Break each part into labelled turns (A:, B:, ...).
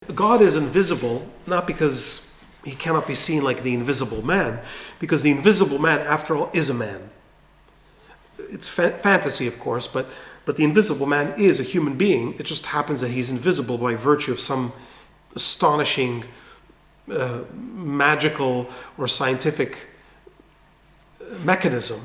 A: God is invisible, not because he cannot be seen like the invisible man, because the invisible man, after all, is a man. It's fantasy, of course, but the invisible man is a human being. It just happens that he's invisible by virtue of some astonishing, magical or scientific mechanism,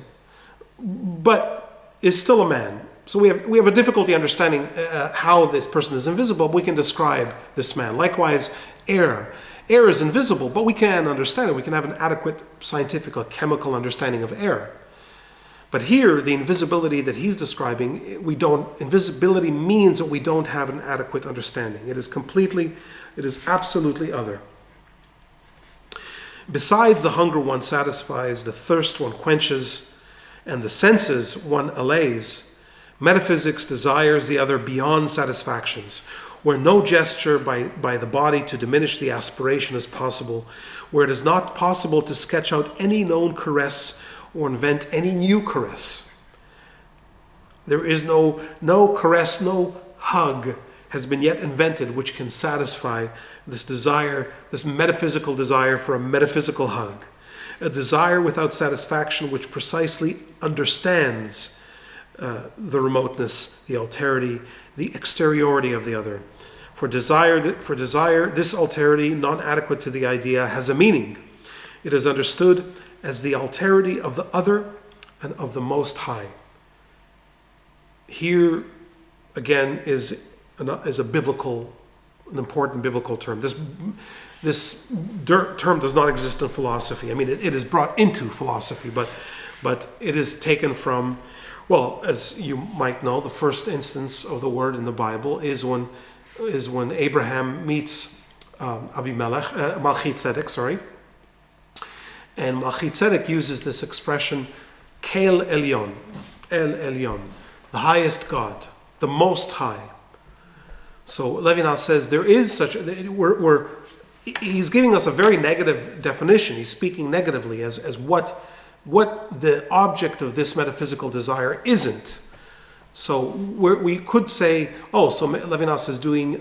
A: but is still a man. So we have a difficulty understanding how this person is invisible, but we can describe this man. Likewise, air. Air is invisible, but we can understand it. We can have an adequate scientific or chemical understanding of air. But here, the invisibility that he's describing, invisibility means that we don't have an adequate understanding. It is absolutely other. Besides the hunger one satisfies, the thirst one quenches, and the senses one allays, metaphysics desires the other beyond satisfactions, where no gesture by the body to diminish the aspiration is possible, where it is not possible to sketch out any known caress or invent any new caress. There is no caress, no hug has been yet invented which can satisfy this desire, this metaphysical desire for a metaphysical hug. A desire without satisfaction which precisely understands the remoteness, the alterity, the exteriority of the other. For desire, this alterity, not adequate to the idea, has a meaning. It is understood as the alterity of the other and of the Most High. Here, again, is an important biblical term. This term does not exist in philosophy. I mean, it is brought into philosophy, but it is taken from, well, as you might know, the first instance of the word in the Bible is when Abraham meets Melchizedek, and Melchizedek uses this expression, Kel Elyon, El Elyon, the highest God, the Most High. So Levinas says there is such, he's giving us a very negative definition. He's speaking negatively as what the object of this metaphysical desire isn't. So we could say, so Levinas is doing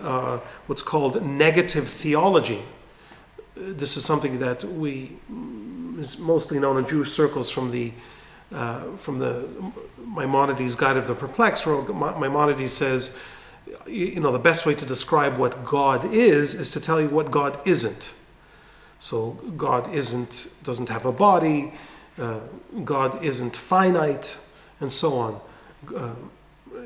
A: what's called negative theology. This is something that is mostly known in Jewish circles from the Maimonides' Guide of the Perplexed, where Maimonides says, the best way to describe what God is to tell you what God isn't. So God doesn't have a body, God isn't finite, and so on.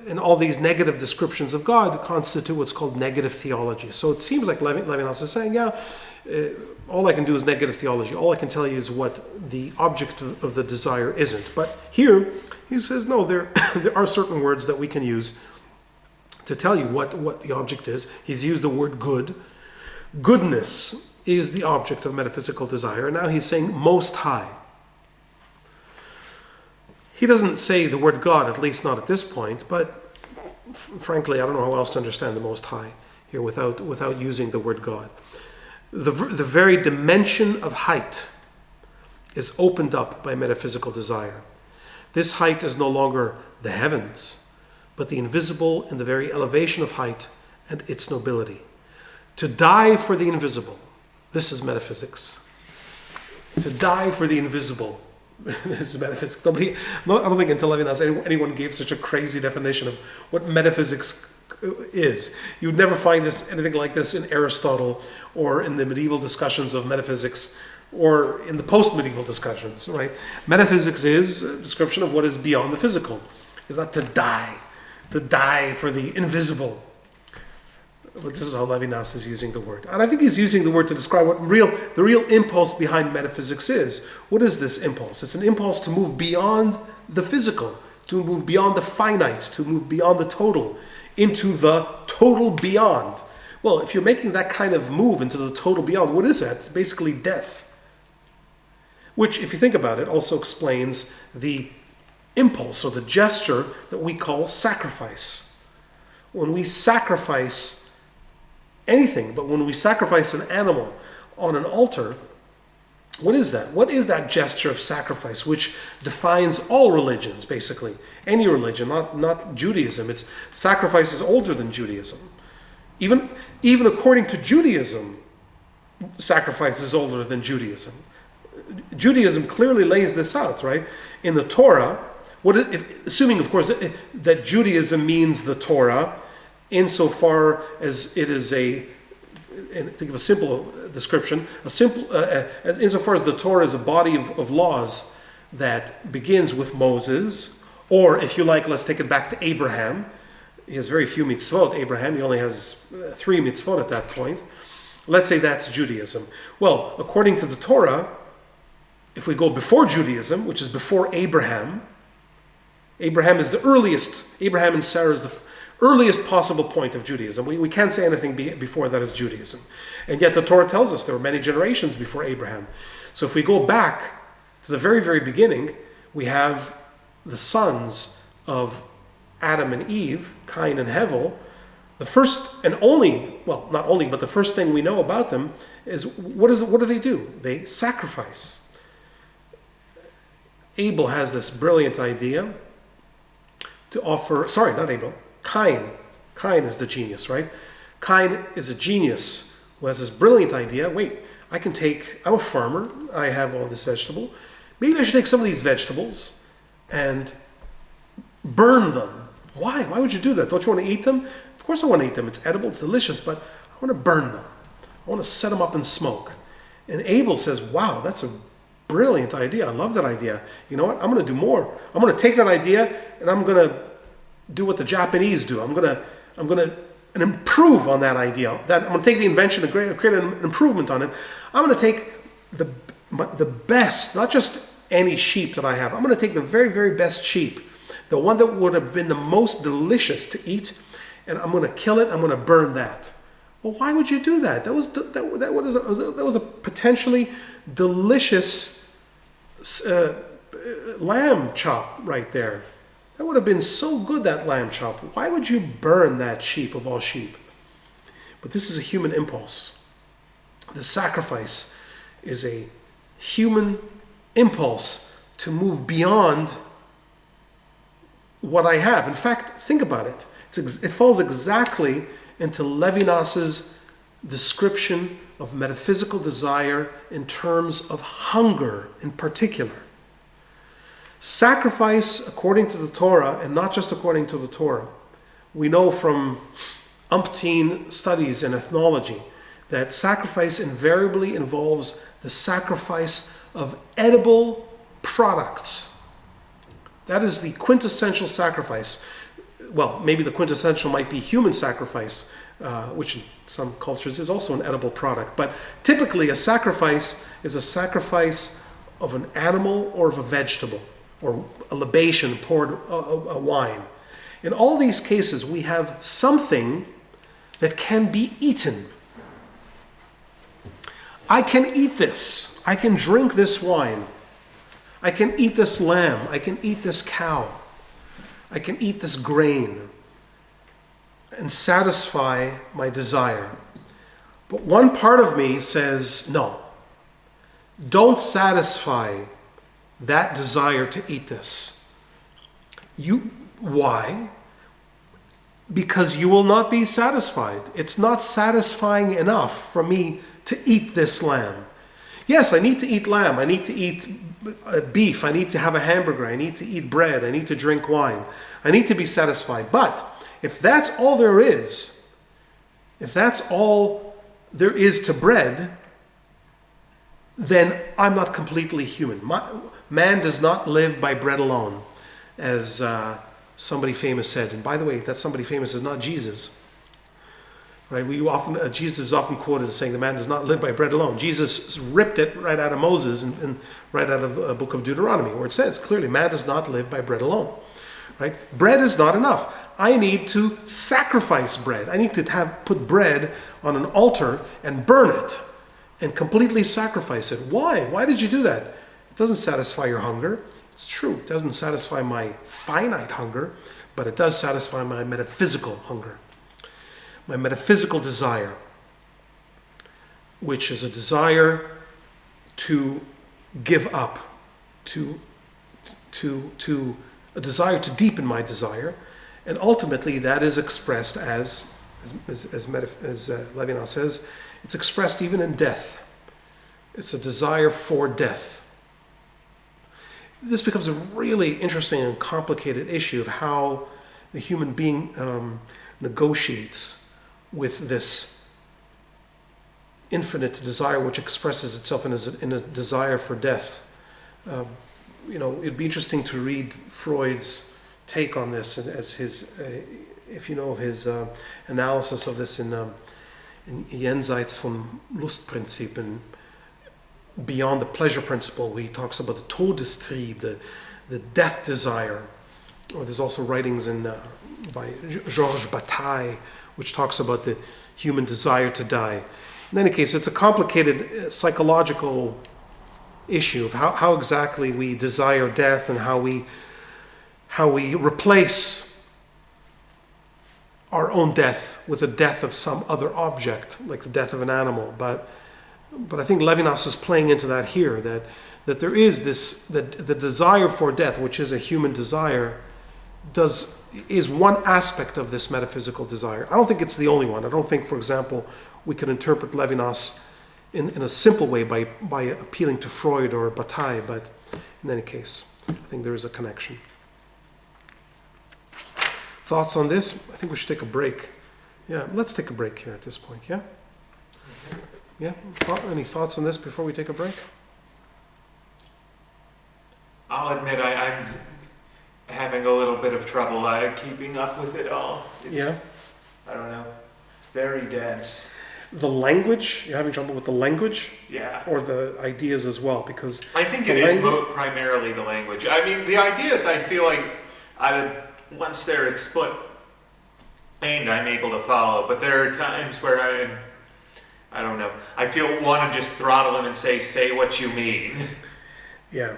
A: And all these negative descriptions of God constitute what's called negative theology. So it seems like Levinas is saying, all I can do is negative theology. All I can tell you is what the object of the desire isn't. But here, he says, no, there are certain words that we can use to tell you what the object is. He's used the word good. Goodness is the object of metaphysical desire. And now he's saying Most High. He doesn't say the word God, at least not at this point, but frankly, I don't know how else to understand the Most High here without using the word God. The very dimension of height is opened up by metaphysical desire. This height is no longer the heavens, but the invisible in the very elevation of height and its nobility. To die for the invisible, this is metaphysics. To die for the invisible, this is metaphysics. I don't think until Levinas anyone gave such a crazy definition of what metaphysics is. You would never find anything like this in Aristotle or in the medieval discussions of metaphysics or in the post-medieval discussions, right? Metaphysics is a description of what is beyond the physical. Is that to die for the invisible. But this is how Levinas is using the word. And I think he's using the word to describe what the real impulse behind metaphysics is. What is this impulse? It's an impulse to move beyond the physical, to move beyond the finite, to move beyond the total, into the total beyond. Well, if you're making that kind of move into the total beyond, what is that? It's basically death. Which, if you think about it, also explains the impulse or the gesture that we call sacrifice. When we sacrifice anything, but when we sacrifice an animal on an altar, what is that? What is that gesture of sacrifice which defines all religions, basically? Any religion, not Judaism. Sacrifice is older than Judaism. Even according to Judaism, sacrifice is older than Judaism. Judaism clearly lays this out, right? In the Torah, assuming, of course, that Judaism means the Torah, insofar as it is and think of a simple description, insofar as the Torah is a body of laws that begins with Moses, or if you like, let's take it back to Abraham. He has very few mitzvot, Abraham. He only has 3 mitzvot at that point. Let's say that's Judaism. Well, according to the Torah, if we go before Judaism, which is before Abraham, Abraham is the earliest, Abraham and Sarah is the earliest possible point of Judaism. We can't say anything before that is Judaism. And yet the Torah tells us there were many generations before Abraham. So if we go back to the very, very beginning, we have the sons of Adam and Eve, Cain and Hevel. The first and only, well, not only, but the first thing we know about them is, what do they do? They sacrifice. Abel has this brilliant idea to offer, sorry, not Abel, Cain. Cain is the genius, right? Cain is a genius who has this brilliant idea. Wait, I'm a farmer, I have all this vegetable. Maybe I should take some of these vegetables and burn them. Why? Why would you do that? Don't you want to eat them? Of course I want to eat them. It's edible, it's delicious, but I want to burn them. I want to set them up in smoke. And Abel says, wow, that's a brilliant idea. I love that idea. You know what? I'm going to do more. I'm going to take that idea and I'm going to do what the Japanese do. I'm going to improve on that idea. I'm going to take the invention and create an improvement on it. I'm going to take the best, not just any sheep that I have. I'm going to take the very, very best sheep, the one that would have been the most delicious to eat, and I'm going to kill it. I'm going to burn that. Well, why would you do that? That was a potentially delicious lamb chop right there. That would have been so good, that lamb chop. Why would you burn that sheep of all sheep? But this is a human impulse. The sacrifice is a human impulse to move beyond what I have. In fact, think about it. It falls exactly into Levinas's description of metaphysical desire in terms of hunger in particular. Sacrifice according to the Torah, and not just according to the Torah. We know from umpteen studies in ethnology that sacrifice invariably involves the sacrifice of edible products. That is the quintessential sacrifice. Well, maybe the quintessential might be human sacrifice, which in some cultures is also an edible product. But typically a sacrifice is a sacrifice of an animal or of a vegetable, or a libation poured, a wine. In all these cases, we have something that can be eaten. I can eat this. I can drink this wine. I can eat this lamb. I can eat this cow. I can eat this grain and satisfy my desire. But one part of me says, no, don't satisfy that desire to eat this. Why? Because you will not be satisfied. It's not satisfying enough for me to eat this lamb. Yes, I need to eat lamb. I need to eat beef. I need to have a hamburger. I need to eat bread. I need to drink wine. I need to be satisfied. But if that's all there is, if that's all there is to bread, then I'm not completely human. Man does not live by bread alone, as somebody famous said. And by the way, that somebody famous is not Jesus. Right? Jesus is often quoted as saying the man does not live by bread alone. Jesus ripped it right out of Moses and right out of the book of Deuteronomy, where it says clearly, man does not live by bread alone. Right? Bread is not enough. I need to sacrifice bread. I need to put bread on an altar and burn it and completely sacrifice it. Why? Why did you do that? It doesn't satisfy your hunger. It's true. It doesn't satisfy my finite hunger, but it does satisfy my metaphysical hunger. My metaphysical desire, which is a desire to give up, to a desire to deepen my desire, and ultimately that is expressed as as Levinas says, it's expressed even in death. It's a desire for death. This becomes a really interesting and complicated issue of how the human being negotiates with this infinite desire, which expresses itself in a desire for death. It'd be interesting to read Freud's take on this, as his, if you know of his analysis of this in Jenseits vom Lustprinzip, and Beyond the Pleasure Principle, where he talks about the Todestrieb, the death desire. Or there's also writings by Georges Bataille, which talks about the human desire to die. In any case, it's a complicated psychological issue of how exactly we desire death and how we replace our own death with the death of some other object, like the death of an animal. But I think Levinas is playing into that here, that there is the desire for death, which is a human desire, is one aspect of this metaphysical desire. I don't think it's the only one. I don't think, for example, we can interpret Levinas in a simple way by appealing to Freud or Bataille, but in any case, I think there is a connection. Thoughts on this? I think we should take a break. Yeah, let's take a break here at this point, yeah? Yeah? Any thoughts on this before we take a break?
B: I'll admit I'm having a little bit of trouble keeping up with it all.
A: Yeah?
B: I don't know. Very dense.
A: The language? You're having trouble with the language?
B: Yeah.
A: Or the ideas as well? Because
B: I think it is primarily the language. I mean, the ideas, I feel like once they're explained, I'm able to follow. But there are times where I don't know. I want to just throttle him and say what you mean.
A: Yeah.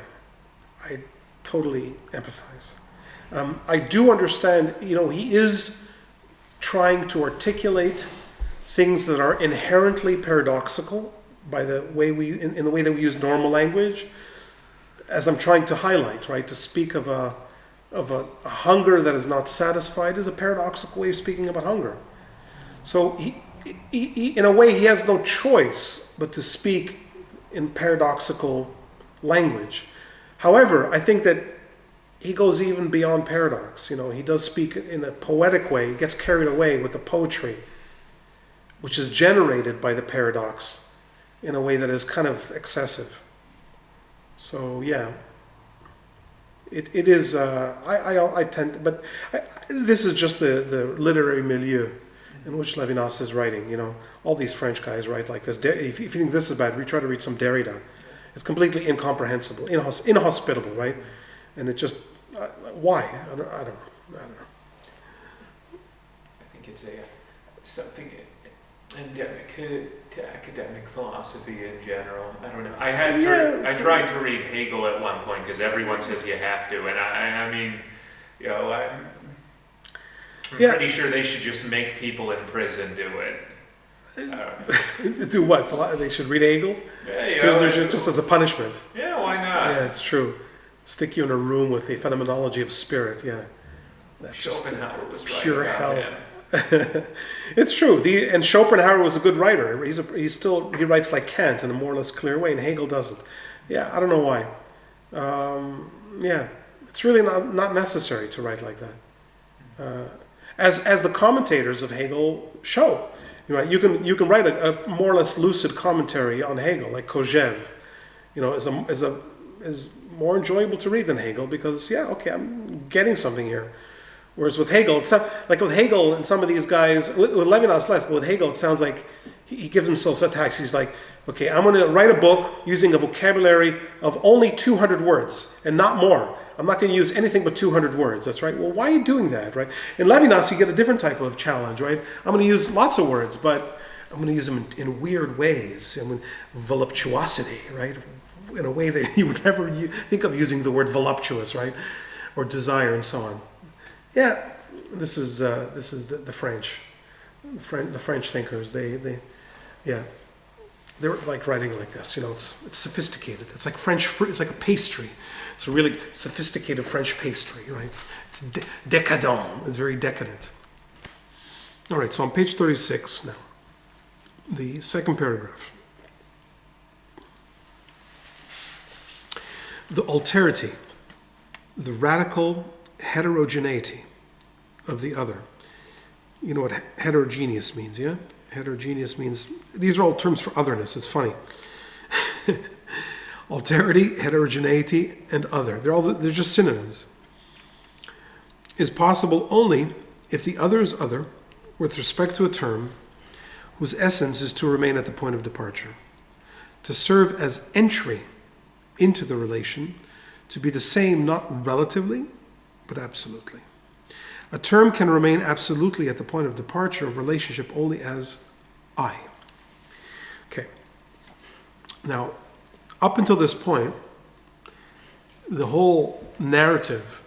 A: I totally empathize. I do understand, he is trying to articulate things that are inherently paradoxical by the way in the way that we use normal language, as I'm trying to highlight, right? To speak of a hunger that is not satisfied is a paradoxical way of speaking about hunger. So he in a way, he has no choice but to speak in paradoxical language. However, I think that he goes even beyond paradox. He does speak in a poetic way. He gets carried away with the poetry, which is generated by the paradox in a way that is kind of excessive. So yeah, it is. I tend, but this is just the literary milieu in which Levinas is writing. All these French guys write like this. If you think this is bad, we try to read some Derrida. It's completely incomprehensible, inhospitable, right? And it just, why? I don't know.
B: I think it's something endemic to academic philosophy in general. I don't know. I tried to read Hegel at one point because everyone says you have to, and I mean, I'm pretty sure they should just make people in prison do it.
A: Do what? They should read Hegel? Because just as a punishment.
B: Yeah, why not?
A: Yeah, it's true. Stick you in a room with the phenomenology of spirit. Yeah, that's just pure hell. It's true. And Schopenhauer was a good writer. He writes like Kant in a more or less clear way, and Hegel doesn't. Yeah, I don't know why. Yeah, it's really not necessary to write like that. As the commentators of Hegel show. Right? You can write a more or less lucid commentary on Hegel, like Kojève. Is more enjoyable to read than Hegel because I'm getting something here. Whereas with Hegel, it's not, like with Hegel and some of these guys, with Levinas less, but with Hegel, it sounds like he gives himself a task. He's like, okay, I'm going to write a book using a vocabulary of only 200 words and not more. I'm not going to use anything but 200 words. That's right. Well, why are you doing that, right? In Levinas, you get a different type of challenge, right? I'm going to use lots of words, but I'm going to use them in weird ways. Voluptuosity, right? In a way that you would never think of using the word voluptuous, right? Or desire and so on. Yeah, this is the French. The French thinkers, they're like writing like this. It's sophisticated. It's like French fruit. It's like a pastry. It's a really sophisticated French pastry, right? It's decadent. It's very decadent. All right, so on page 36 now, the second paragraph. The alterity, the radical heterogeneity of the other. You know what heterogeneous means, yeah? Heterogeneous means, these are all terms for otherness, it's funny. Alterity, heterogeneity, and other. They're just synonyms. Is possible only if the other is other with respect to a term whose essence is to remain at the point of departure, to serve as entry into the relation, to be the same not relatively, but absolutely. A term can remain absolutely at the point of departure of relationship only as I. Okay. Now, up until this point, the whole narrative,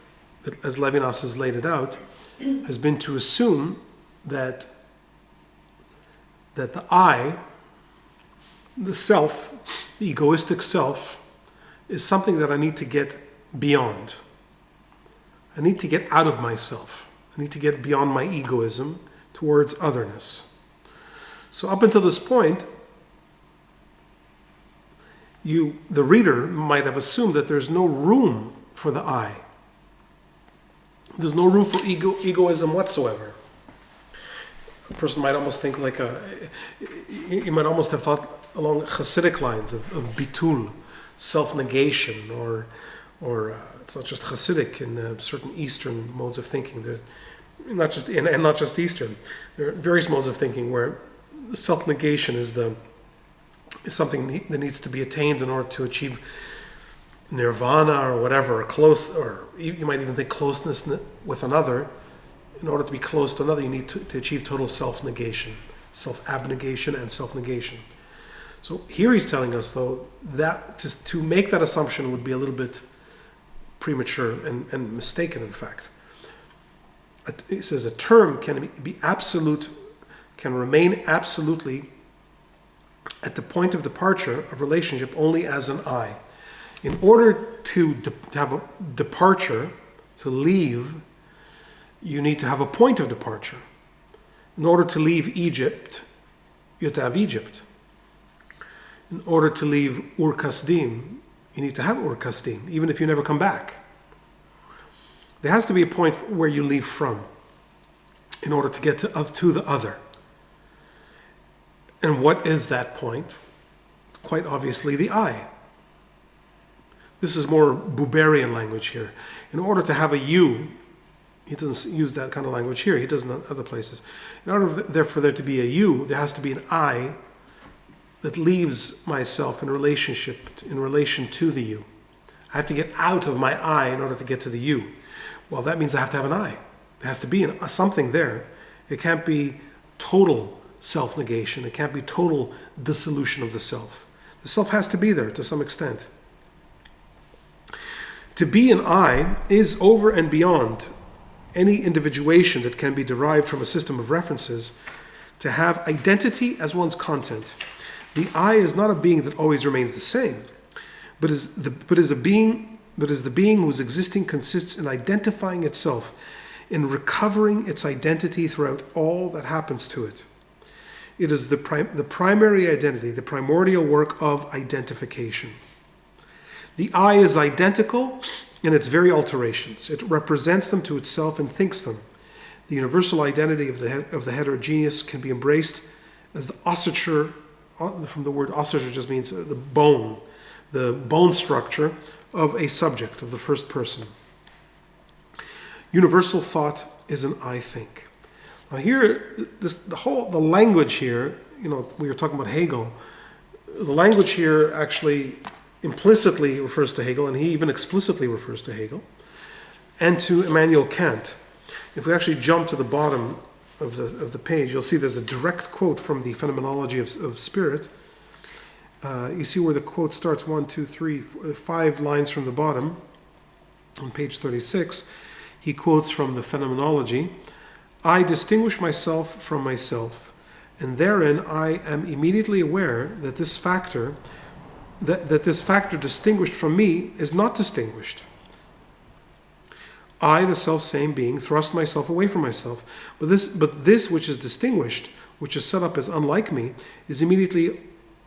A: as Levinas has laid it out, has been to assume that the I, the self, the egoistic self, is something that I need to get beyond. I need to get out of myself. I need to get beyond my egoism towards otherness. So up until this point, the reader might have assumed that there's no room for the I. There's no room for egoism whatsoever. A person might almost think you might almost have thought along Hasidic lines of bitul, self-negation, or it's not just Hasidic in certain Eastern modes of thinking. There's not just Eastern. There are various modes of thinking where self-negation is something that needs to be attained in order to achieve nirvana or whatever, or you might even think closeness with another. In order to be close to another, you need to achieve total self-negation, self-abnegation and self-negation. So here he's telling us, though, that to make that assumption would be a little bit premature and mistaken, in fact. He says a term can be absolute, can remain absolutely at the point of departure of relationship only as an I. In order to have a departure, to leave, you need to have a point of departure. In order to leave Egypt, you have to have Egypt. In order to leave Ur Kasdim, you need to have Ur Kasdim, even if you never come back. There has to be a point where you leave from in order to get to the other. And what is that point? Quite obviously the I. This is more Buberian language here. In order to have a you, he doesn't use that kind of language here, he does in other places. In order for there to be a you, there has to be an I that leaves myself in relation to the you. I have to get out of my I in order to get to the you. Well, that means I have to have an I. There has to be something there. It can't be total self-negation. It can't be total dissolution of the self. The self has to be there to some extent. To be an I is over and beyond any individuation that can be derived from a system of references to have identity as one's content. The I is not a being that always remains the same, but is the being whose existing consists in identifying itself, in recovering its identity throughout all that happens to it. It is the primary identity, the primordial work of identification. The I is identical in its very alterations. It represents them to itself and thinks them. The universal identity of the heterogeneous can be embraced as the ossature, from the word ossature just means the bone structure of a subject, of the first person. Universal thought is an I think. Now here, the language here, we were talking about Hegel. The language here actually implicitly refers to Hegel, and he even explicitly refers to Hegel, and to Immanuel Kant. If we actually jump to the bottom of the page, you'll see there's a direct quote from the Phenomenology of Spirit. You see where the quote starts, 1, 2, 3, 5 lines from the bottom, on page 36. He quotes from the Phenomenology, "I distinguish myself from myself, and therein I am immediately aware that this factor distinguished from me is not distinguished. I, the self-same being, thrust myself away from myself. But this which is distinguished, which is set up as unlike me, is immediately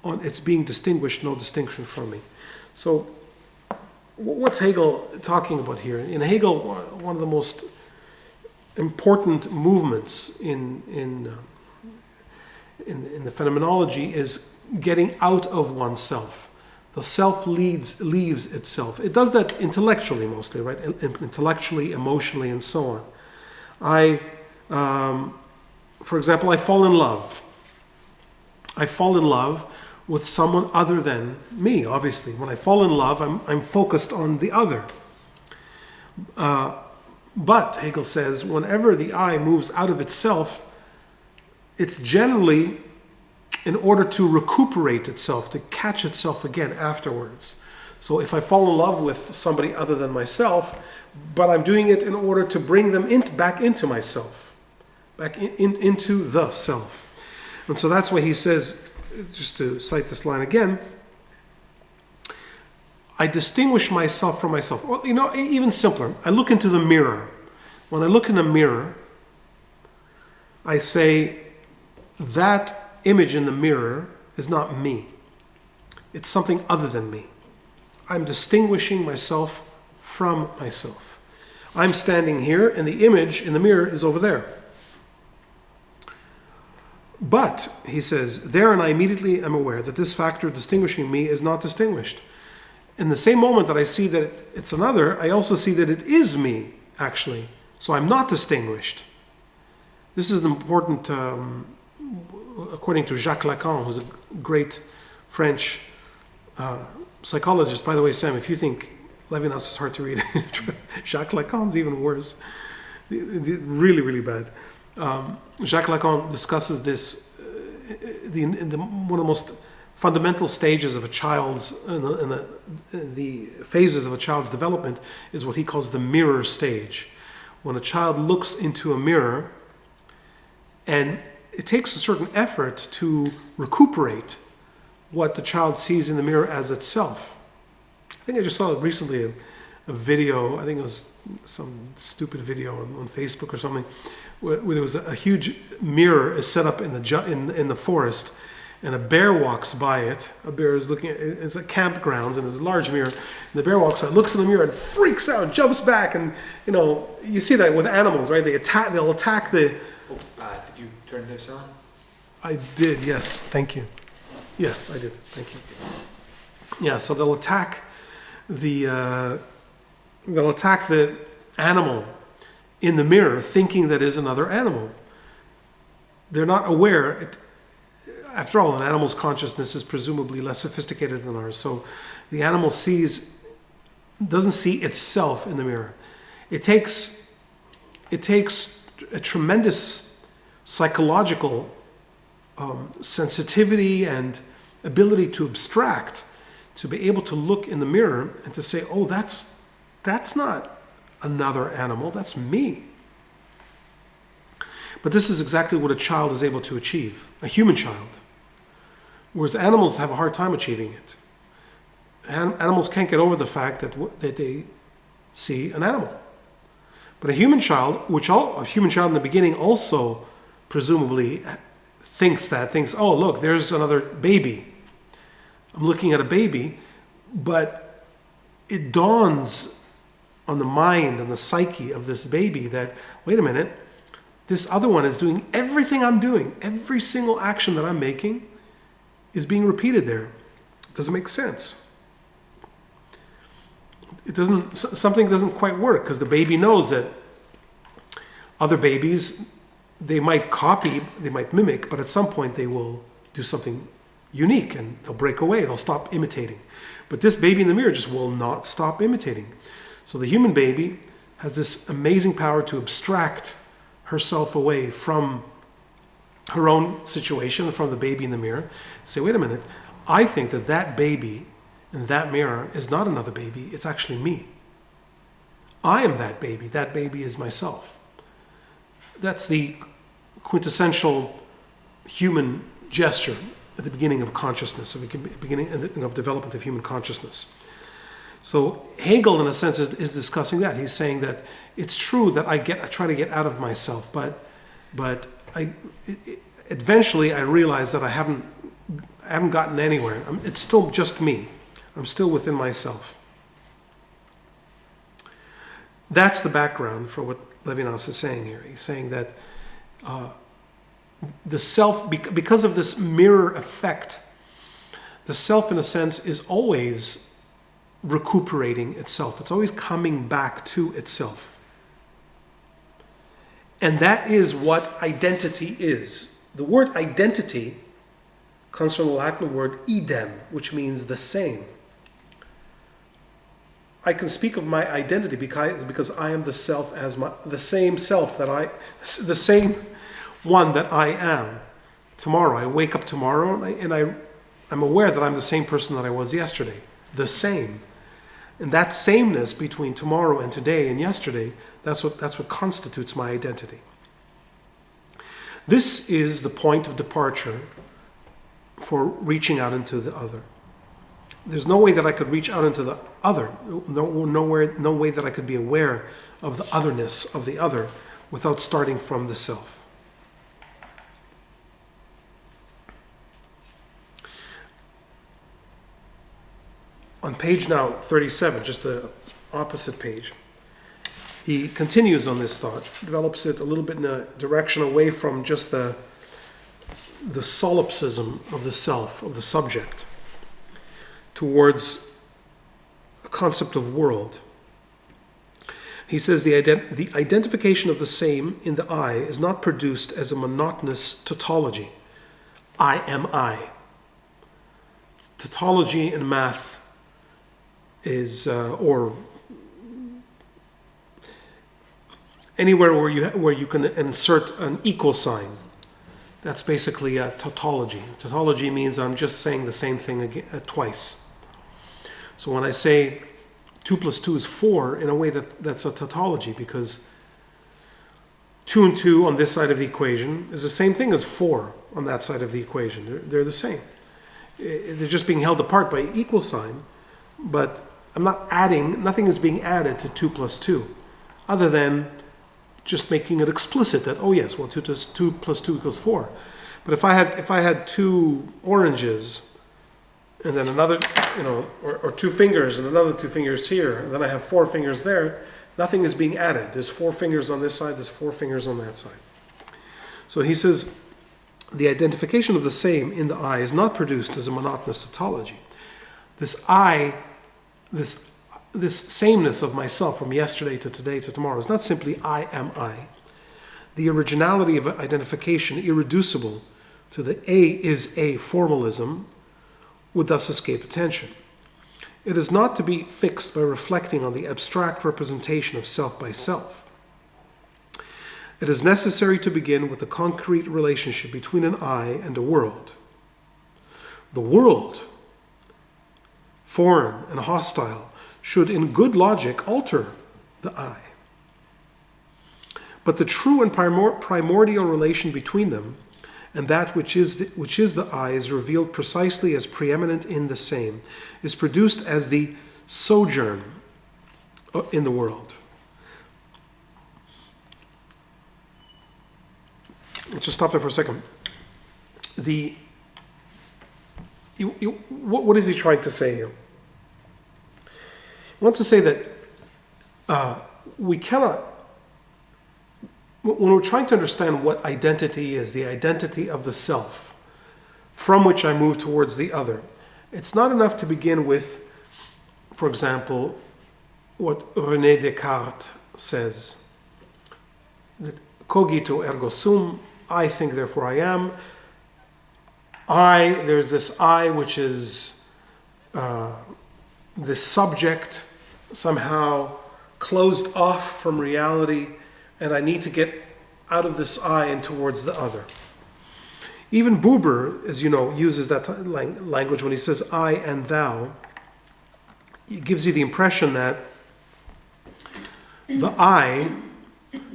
A: on its being distinguished, no distinction from me. So what's Hegel talking about here? In Hegel, one of the most important movements in the phenomenology is getting out of oneself. The self leaves itself. It does that intellectually mostly, right? Intellectually, emotionally, and so on. For example, I fall in love. I fall in love with someone other than me, obviously. When I fall in love, I'm focused on the other. But, Hegel says, whenever the I moves out of itself, it's generally in order to recuperate itself, to catch itself again afterwards. So if I fall in love with somebody other than myself, but I'm doing it in order to bring them back into myself, back into the self. And so that's why he says, just to cite this line again, I distinguish myself from myself. Or, even simpler, I look into the mirror. When I look in a mirror, I say, that image in the mirror is not me. It's something other than me. I'm distinguishing myself from myself. I'm standing here, and the image in the mirror is over there. But, he says, therein I immediately am aware that this factor distinguishing me is not distinguished. In the same moment that I see that it's another, I also see that it is me, actually. So I'm not distinguished. This is an important, according to Jacques Lacan, who's a great French psychologist. By the way, Sam, if you think Levinas is hard to read, Jacques Lacan's even worse. Really, really bad. Jacques Lacan discusses this, one of the most fundamental stages of a child's, the phases of a child's development is what he calls the mirror stage. When a child looks into a mirror, and it takes a certain effort to recuperate what the child sees in the mirror as itself. I think I just saw recently a video, I think it was some stupid video on Facebook or something, where there was a huge mirror is set up in the forest, and a bear walks by it. A bear is looking at it's a campgrounds, and there's a large mirror. And the bear walks by, looks in the mirror, and freaks out, jumps back, and you see that with animals, right? They'll attack the.
B: Did you turn this on?
A: I did, yes. Thank you. Yeah, I did. Thank you. Yeah, so they'll attack the animal in the mirror, thinking that is another animal. They're not aware. After all, an animal's consciousness is presumably less sophisticated than ours. So the animal doesn't see itself in the mirror. It takes a tremendous psychological sensitivity and ability to abstract, to be able to look in the mirror and to say, oh, that's not another animal, that's me. But this is exactly what a child is able to achieve, a human child. Whereas animals have a hard time achieving it. Animals can't get over the fact that they see an animal. But a human child in the beginning also presumably thinks, oh, look, there's another baby. I'm looking at a baby, but it dawns on the mind and the psyche of this baby that, wait a minute, this other one is doing everything I'm doing. Every single action that I'm making is being repeated there. It doesn't make sense. Something doesn't quite work because the baby knows that other babies, they might copy, they might mimic, but at some point they will do something unique and they'll break away, they'll stop imitating. But this baby in the mirror just will not stop imitating. So the human baby has this amazing power to abstract herself away from her own situation, from the baby in the mirror. Say, wait a minute, I think that baby in that mirror is not another baby, it's actually me. I am that baby is myself. That's the quintessential human gesture at the beginning of consciousness, at the beginning of development of human consciousness. So Hegel, in a sense, is discussing that. He's saying that it's true that I try to get out of myself, but eventually I realize that I haven't gotten anywhere. It's still just me. I'm still within myself. That's the background for what Levinas is saying here. He's saying that the self, because of this mirror effect, the self, in a sense, is always recuperating itself. It's always coming back to itself. And that is what identity is. The word identity comes from the Latin word idem, which means the same. I can speak of my identity because I am the self the same self the same one that I am. Tomorrow, I wake up tomorrow and I'm aware that I'm the same person that I was yesterday. The same. And that sameness between tomorrow and today and yesterday, that's what constitutes my identity. This is the point of departure for reaching out into the other. There's no way that I could reach out into the other, no way that I could be aware of the otherness of the other without starting from the self. On page now 37, just the opposite page, he continues on this thought, develops it a little bit in a direction away from just the solipsism of the self, of the subject, towards a concept of world. He says the identification of the same in the I is not produced as a monotonous tautology. I am I. Tautology in math is, or anywhere where you can insert an equal sign. That's basically a tautology. Tautology means I'm just saying the same thing again, twice. So when I say 2 plus 2 is 4, in a way that's a tautology, because 2 and 2 on this side of the equation is the same thing as 4 on that side of the equation. They're the same. They're just being held apart by equal sign, but I'm not adding, nothing is being added to 2 plus 2, other than just making it explicit that, oh yes, well 2 plus 2 equals 4. But if I had 2 oranges, and then another, or 2 fingers and another 2 fingers here, and then I have 4 fingers there, nothing is being added. There's 4 fingers on this side, there's 4 fingers on that side. So he says, the identification of the same in the I is not produced as a monotonous tautology. This I, this sameness of myself from yesterday to today to tomorrow is not simply I am I. The originality of identification, irreducible to the A is A formalism, would thus escape attention. It is not to be fixed by reflecting on the abstract representation of self by self. It is necessary to begin with the concrete relationship between an I and a world. The world, foreign and hostile, should in good logic alter the I. But the true and primordial relation between them and that which is the I is revealed precisely as preeminent in the same, is produced as the sojourn in the world. Let's just stop there for a second. What is he trying to say here? I want to say that we cannot, when we're trying to understand what identity is, the identity of the self, from which I move towards the other, it's not enough to begin with, for example, what René Descartes says, that cogito ergo sum, I think therefore I am. There's this I which is the subject, somehow closed off from reality, and I need to get out of this I and towards the other. Even Buber, as you know, uses that language when he says I and thou. It gives you the impression that the I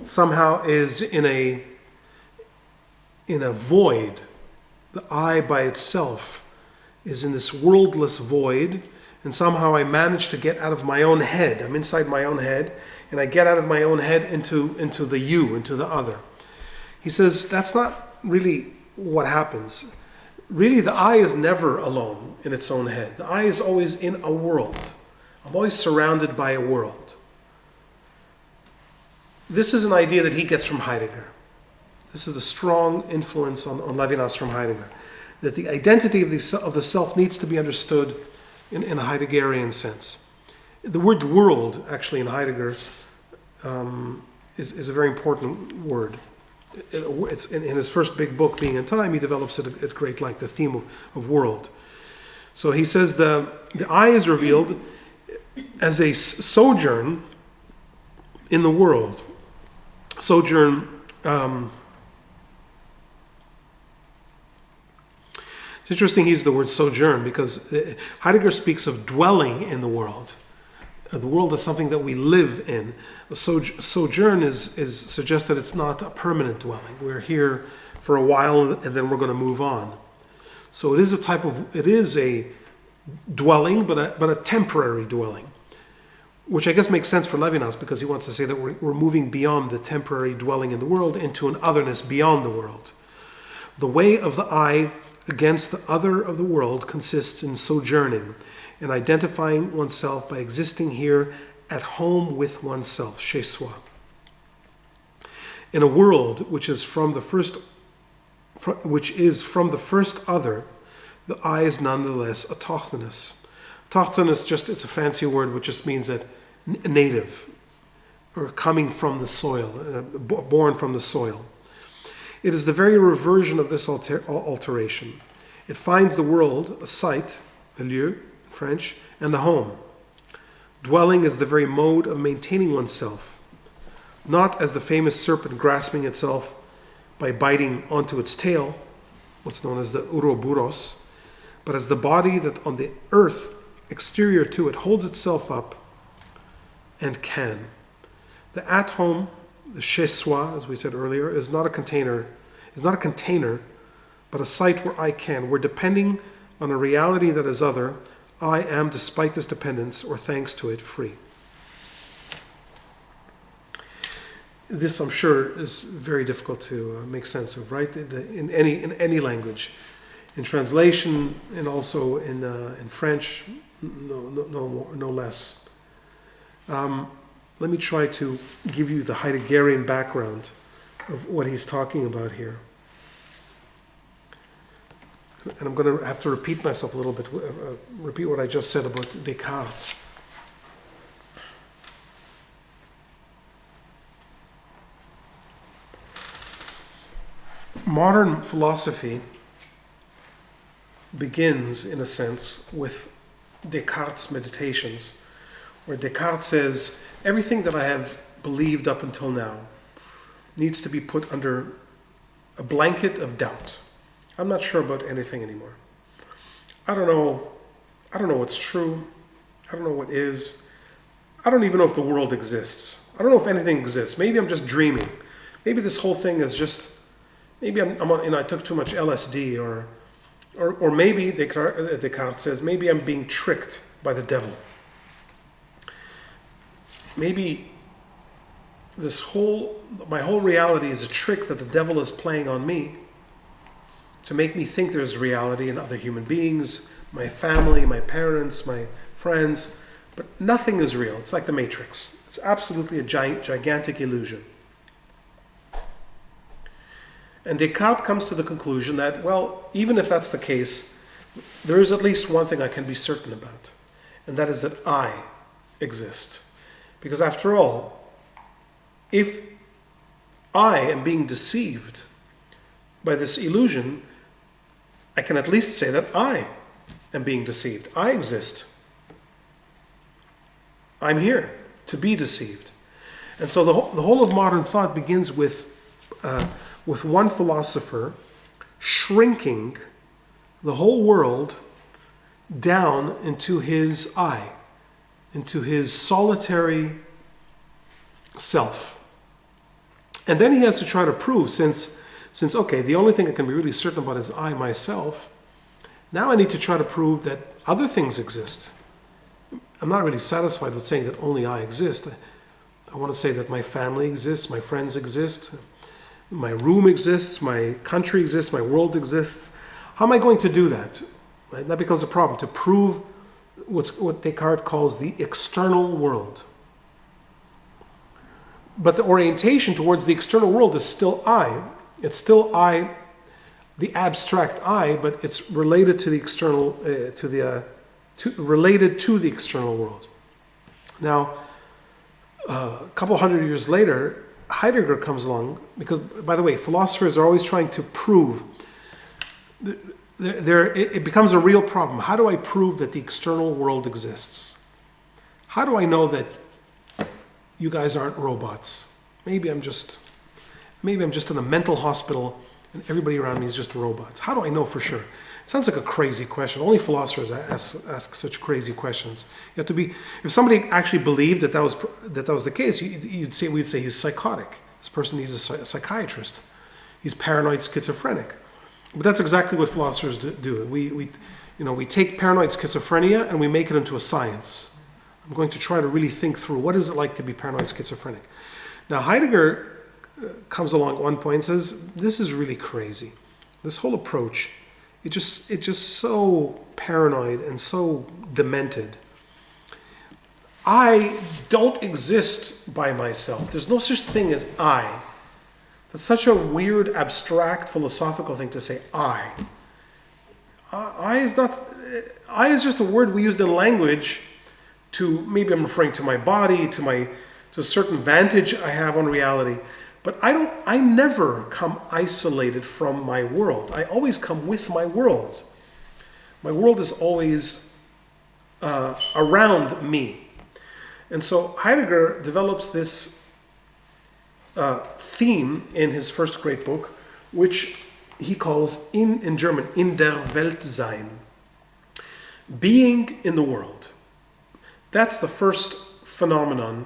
A: somehow is in a void. The I by itself is in this worldless void, and somehow I manage to get out of my own head. I'm inside my own head, and I get out of my own head into the you, into the other. He says that's not really what happens. Really, the I is never alone in its own head. The I is always in a world. I'm always surrounded by a world. This is an idea that he gets from Heidegger. This is a strong influence on Levinas from Heidegger. That the identity of the self needs to be understood in a Heideggerian sense. The word world, actually, in Heidegger, is a very important word. It's in his first big book, Being and Time, he develops it at great length, the theme of world. So he says the I is revealed as a sojourn in the world. Sojourn, it's interesting he used the word sojourn because Heidegger speaks of dwelling in the world. The world is something that we live in. Sojourn is suggests that it's not a permanent dwelling. We're here for a while and then we're going to move on. So it is a dwelling, but a temporary dwelling, which I guess makes sense for Levinas because he wants to say that we're moving beyond the temporary dwelling in the world into an otherness beyond the world. The way of the I against the other of the world consists in sojourning and identifying oneself by existing here at home with oneself, chez soi. In a world which is from the first other, the I is nonetheless autochthonous. Autochthonous it's a fancy word which just means that native, or coming from the soil, born from the soil. It is the very reversion of this alteration. It finds the world a site, a lieu, French, and a home. Dwelling is the very mode of maintaining oneself, not as the famous serpent grasping itself by biting onto its tail, what's known as the Ouroboros, but as the body that on the earth exterior to it holds itself up and can. The at-home, the chez soi, as we said earlier, is not a container, but a site where I can, where depending on a reality that is other, I am, despite this dependence, or thanks to it, free. This, I'm sure, is very difficult to make sense of, right? In any language, in translation, and also in French, no less. Let me try to give you the Heideggerian background of what he's talking about here. And I'm going to have to repeat myself a little bit, repeat what I just said about Descartes. Modern philosophy begins, in a sense, with Descartes' Meditations, where Descartes says, everything that I have believed up until now needs to be put under a blanket of doubt. I'm not sure about anything anymore. I don't know what's true. I don't know what is. I don't even know if the world exists. I don't know if anything exists. Maybe I'm just dreaming. Maybe this whole thing is just, maybe I took too much LSD, or maybe Descartes says, maybe I'm being tricked by the devil. Maybe my whole reality is a trick that the devil is playing on me to make me think there's reality in other human beings, my family, my parents, my friends, but nothing is real. It's like the Matrix. It's absolutely a gigantic illusion. And Descartes comes to the conclusion that, well, even if that's the case, there is at least one thing I can be certain about, and that is that I exist. Because after all, if I am being deceived by this illusion, I can at least say that I am being deceived. I exist. I'm here to be deceived. And so the whole of modern thought begins with one philosopher shrinking the whole world down into his I, into his solitary self. And then he has to try to prove, since okay, the only thing I can be really certain about is I, myself, now I need to try to prove that other things exist. I'm not really satisfied with saying that only I exist. I want to say that my family exists, my friends exist, my room exists, my country exists, my world exists. How am I going to do that? Right? That becomes a problem, to prove what Descartes calls the external world. But the orientation towards the external world is still I. It's still I, the abstract I, but it's related to the external, related to the external world. Now, a couple hundred years later, Heidegger comes along, because, by the way, philosophers are always trying to prove. It becomes a real problem. How do I prove that the external world exists? How do I know that you guys aren't robots? Maybe I'm just in a mental hospital and everybody around me is just robots. How do I know for sure? It sounds like a crazy question. Only philosophers ask such crazy questions. You have to be. If somebody actually believed that was the case, we'd say he's psychotic. This person needs a psychiatrist. He's paranoid schizophrenic. But that's exactly what philosophers do. We take paranoid schizophrenia and we make it into a science. I'm going to try to really think through what is it like to be paranoid schizophrenic. Now Heidegger comes along at one point and says, this is really crazy. This whole approach, it's just so paranoid and so demented. I don't exist by myself. There's no such thing as I. That's such a weird, abstract, philosophical thing to say, I. I is just a word we used in language to, maybe I'm referring to my body, to a certain vantage I have on reality. But I never come isolated from my world. I always come with my world. My world is always around me. And so Heidegger develops this theme in his first great book, which he calls in German, in der Welt sein. Being in the world. That's the first phenomenon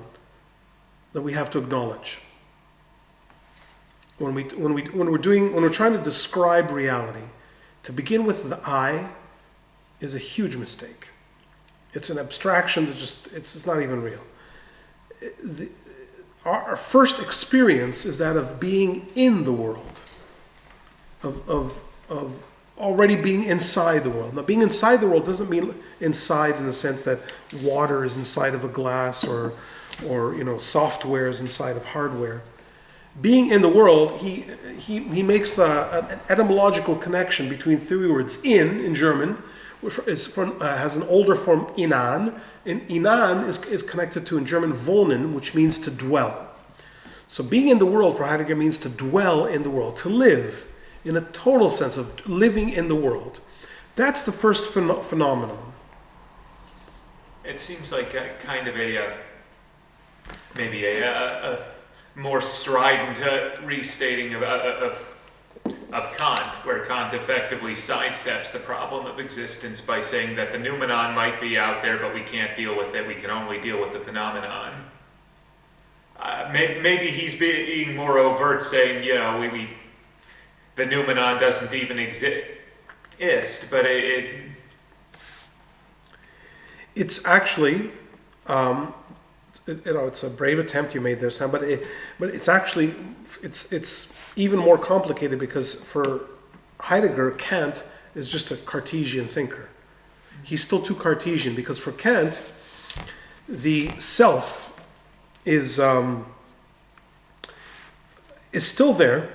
A: that we have to acknowledge. When we're trying to describe reality, to begin with the I is a huge mistake. It's an abstraction that it's not even real. Our first experience is that of being in the world, of already being inside the world. Now, being inside the world doesn't mean inside in the sense that water is inside of a glass or software is inside of hardware. Being in the world, he makes an etymological connection between three words. In German, which has an older form inan, and inan is connected to, in German, wohnen, which means to dwell. So being in the world for Heidegger means to dwell in the world, to live in a total sense of living in the world. That's the first phenomenon.
B: It seems like maybe a more strident restating of Kant, where Kant effectively sidesteps the problem of existence by saying that the noumenon might be out there, but we can't deal with it. We can only deal with the phenomenon. Maybe he's being more overt, saying, the noumenon doesn't even exist, but
A: it's actually. It's a brave attempt you made there, Sam, but it's actually it's even more complicated, because for Heidegger, Kant is just a Cartesian thinker. He's still too Cartesian, because for Kant, the self is still there.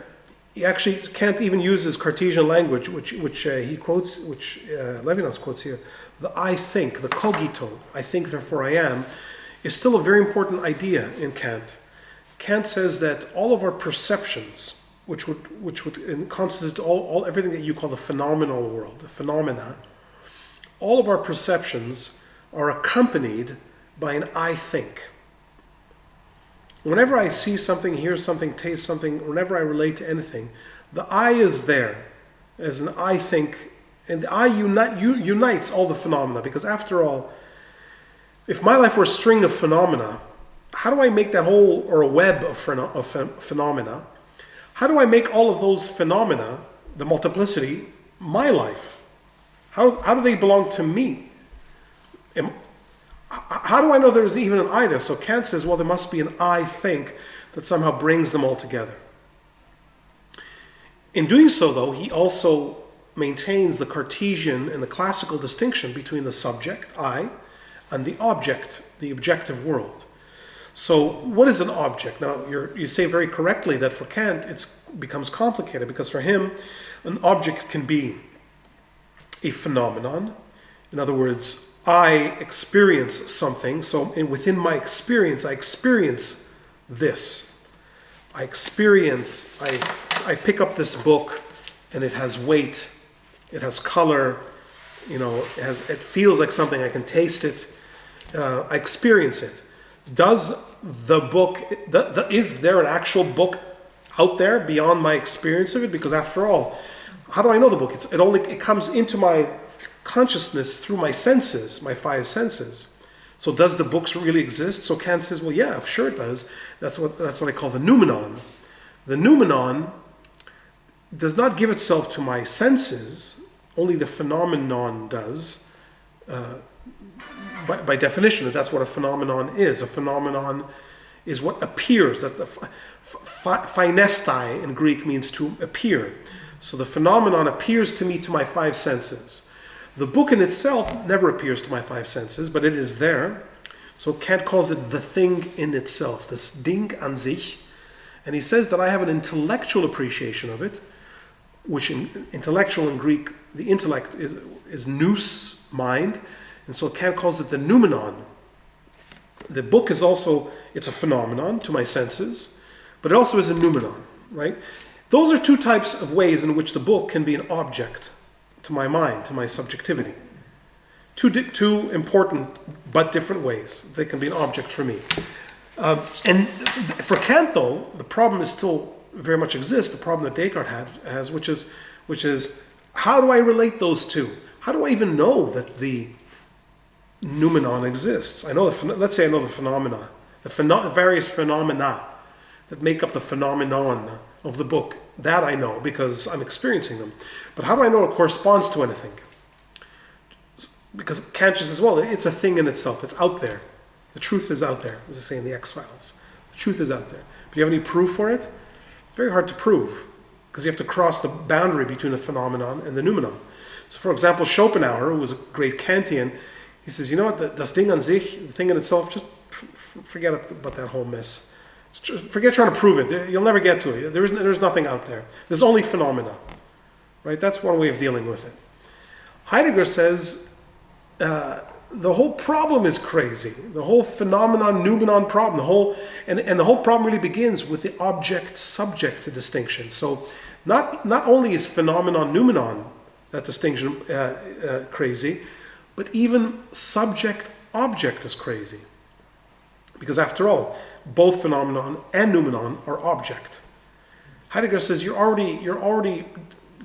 A: Kant even uses Cartesian language, which he quotes, which Levinas quotes here. The I think, the cogito, I think therefore I am, is still a very important idea in Kant. Kant says that all of our perceptions, which would constitute everything that you call the phenomenal world, the phenomena, all of our perceptions are accompanied by an I think. Whenever I see something, hear something, taste something, whenever I relate to anything, the I is there as an I think, and the I unites all the phenomena, because after all, if my life were a string of phenomena, how do I make that whole, or a web of phenomena, how do I make all of those phenomena, the multiplicity, my life? How do they belong to me? how do I know there's even an I there? So Kant says, well, there must be an I think that somehow brings them all together. In doing so, though, he also maintains the Cartesian and the classical distinction between the subject, I, and the object, the objective world. So what is an object? Now, you say very correctly that for Kant it becomes complicated, because for him an object can be a phenomenon. In other words, I experience something, so within my experience I experience this. I pick up this book and it has weight, it has color, it feels like something, I can taste it, I experience it. Does the book, is there an actual book out there beyond my experience of it? Because after all, how do I know the book? It comes into my consciousness through my senses, my five senses. So does the books really exist? So Kant says, well, yeah, sure it does. That's what I call the noumenon. The noumenon does not give itself to my senses, only the phenomenon does. By definition, that's what a phenomenon is. A phenomenon is what appears. That the phainestai in Greek means to appear. So the phenomenon appears to me to my five senses. The book in itself never appears to my five senses, but it is there. So Kant calls it the thing in itself, das Ding an sich. And he says that I have an intellectual appreciation of it, which intellectual in Greek, the intellect is nous, mind. And so Kant calls it the noumenon. The book is also, it's a phenomenon to my senses, but it also is a noumenon, right? Those are two types of ways in which the book can be an object to my mind, to my subjectivity. Two important but different ways they can be an object for me. And for Kant, though, the problem is still very much exists, the problem that Descartes has, which is how do I relate those two? How do I even know that the noumenon exists? Let's say I know the phenomena, the various phenomena that make up the phenomenon of the book. That I know because I'm experiencing them. But how do I know it corresponds to anything? Because Kant just says, well, it's a thing in itself. It's out there. The truth is out there, as they say in the X-Files. The truth is out there. But do you have any proof for it? It's very hard to prove because you have to cross the boundary between the phenomenon and the noumenon. So, for example, Schopenhauer, who was a great Kantian, he says, you know what, das Ding an sich, the thing in itself, just forget about that whole mess. Forget trying to prove it. You'll never get to it. There's nothing out there. There's only phenomena. Right? That's one way of dealing with it. Heidegger says the whole problem is crazy. The whole phenomenon, noumenon problem, the whole problem really begins with the object-subject distinction. So not only is phenomenon, noumenon, that distinction crazy, but even subject-object is crazy. Because after all, both phenomenon and noumenon are object. Heidegger says you're already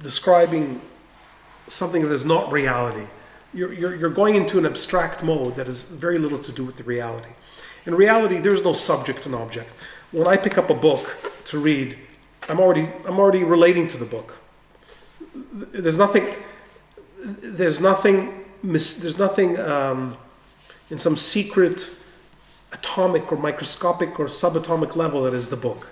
A: describing something that is not reality. You're going into an abstract mode that has very little to do with the reality. In reality, there's no subject and object. When I pick up a book to read, I'm already relating to the book. There's nothing in some secret atomic or microscopic or subatomic level that is the book.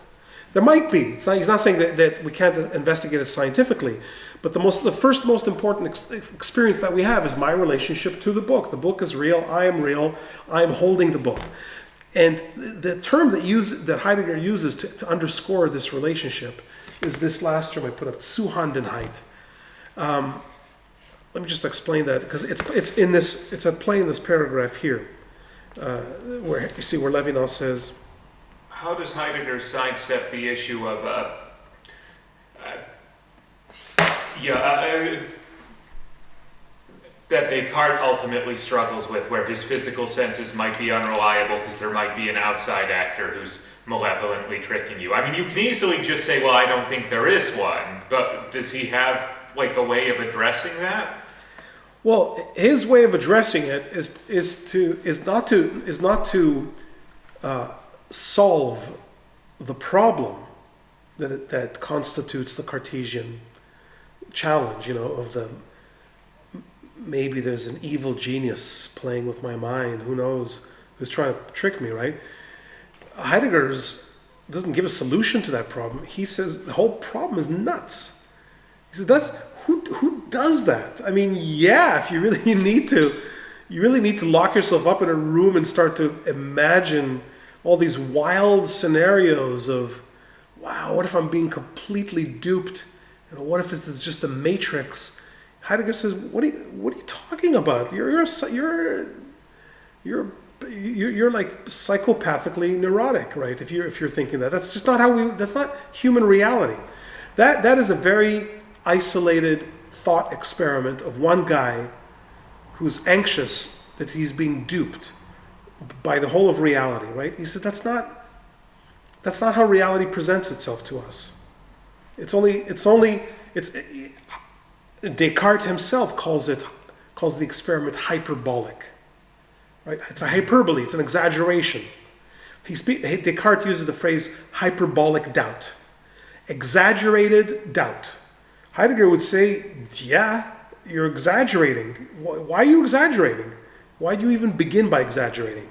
A: There might be. He's not saying that we can't investigate it scientifically, but the first most important experience that we have is my relationship to the book. The book is real. I am holding the book. And the term that Heidegger uses to underscore this relationship is this last term I put up, Zuhandenheit. Let me just explain that, because it's at play in this paragraph here, where you see where Levinas says,
B: how does Heidegger sidestep the issue of that Descartes ultimately struggles with, where his physical senses might be unreliable because there might be an outside actor who's malevolently tricking you? I mean, you can easily just say, well, I don't think there is one, but does he have like a way of addressing that?
A: Well, his way of addressing it is not to solve the problem that constitutes the Cartesian challenge, of the maybe there's an evil genius playing with my mind. Who knows? Who's trying to trick me, right? Heidegger's doesn't give a solution to that problem. He says the whole problem is nuts. He says that's who does that? I mean, yeah, if you really need to lock yourself up in a room and start to imagine all these wild scenarios of, wow, what if I'm being completely duped? You know, what if this is just a matrix? Heidegger says, what are you talking about? You're like psychopathically neurotic, right? If you're thinking that, that's just not that's not human reality. That is a very isolated thought experiment of one guy who's anxious that he's being duped by the whole of reality, right? He said that's not how reality presents itself to us. Descartes himself calls the experiment hyperbolic, right? It's a hyperbole, it's an exaggeration. Descartes uses the phrase hyperbolic doubt, exaggerated doubt. Heidegger would say, yeah, you're exaggerating. Why are you exaggerating? Why do you even begin by exaggerating?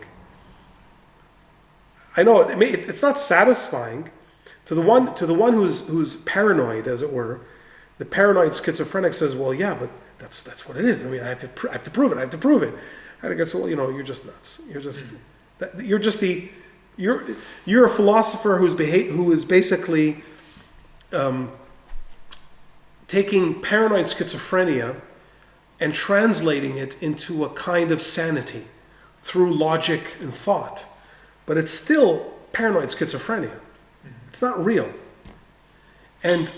A: I know it's not satisfying to the one who's paranoid, as it were. The paranoid schizophrenic says, "Well, yeah, but that's what it is. I mean, I have to prove it. I have to prove it." Heidegger says, "Well, you're just nuts. You're a philosopher who is basically taking paranoid schizophrenia and translating it into a kind of sanity through logic and thought. But it's still paranoid schizophrenia. It's not real." And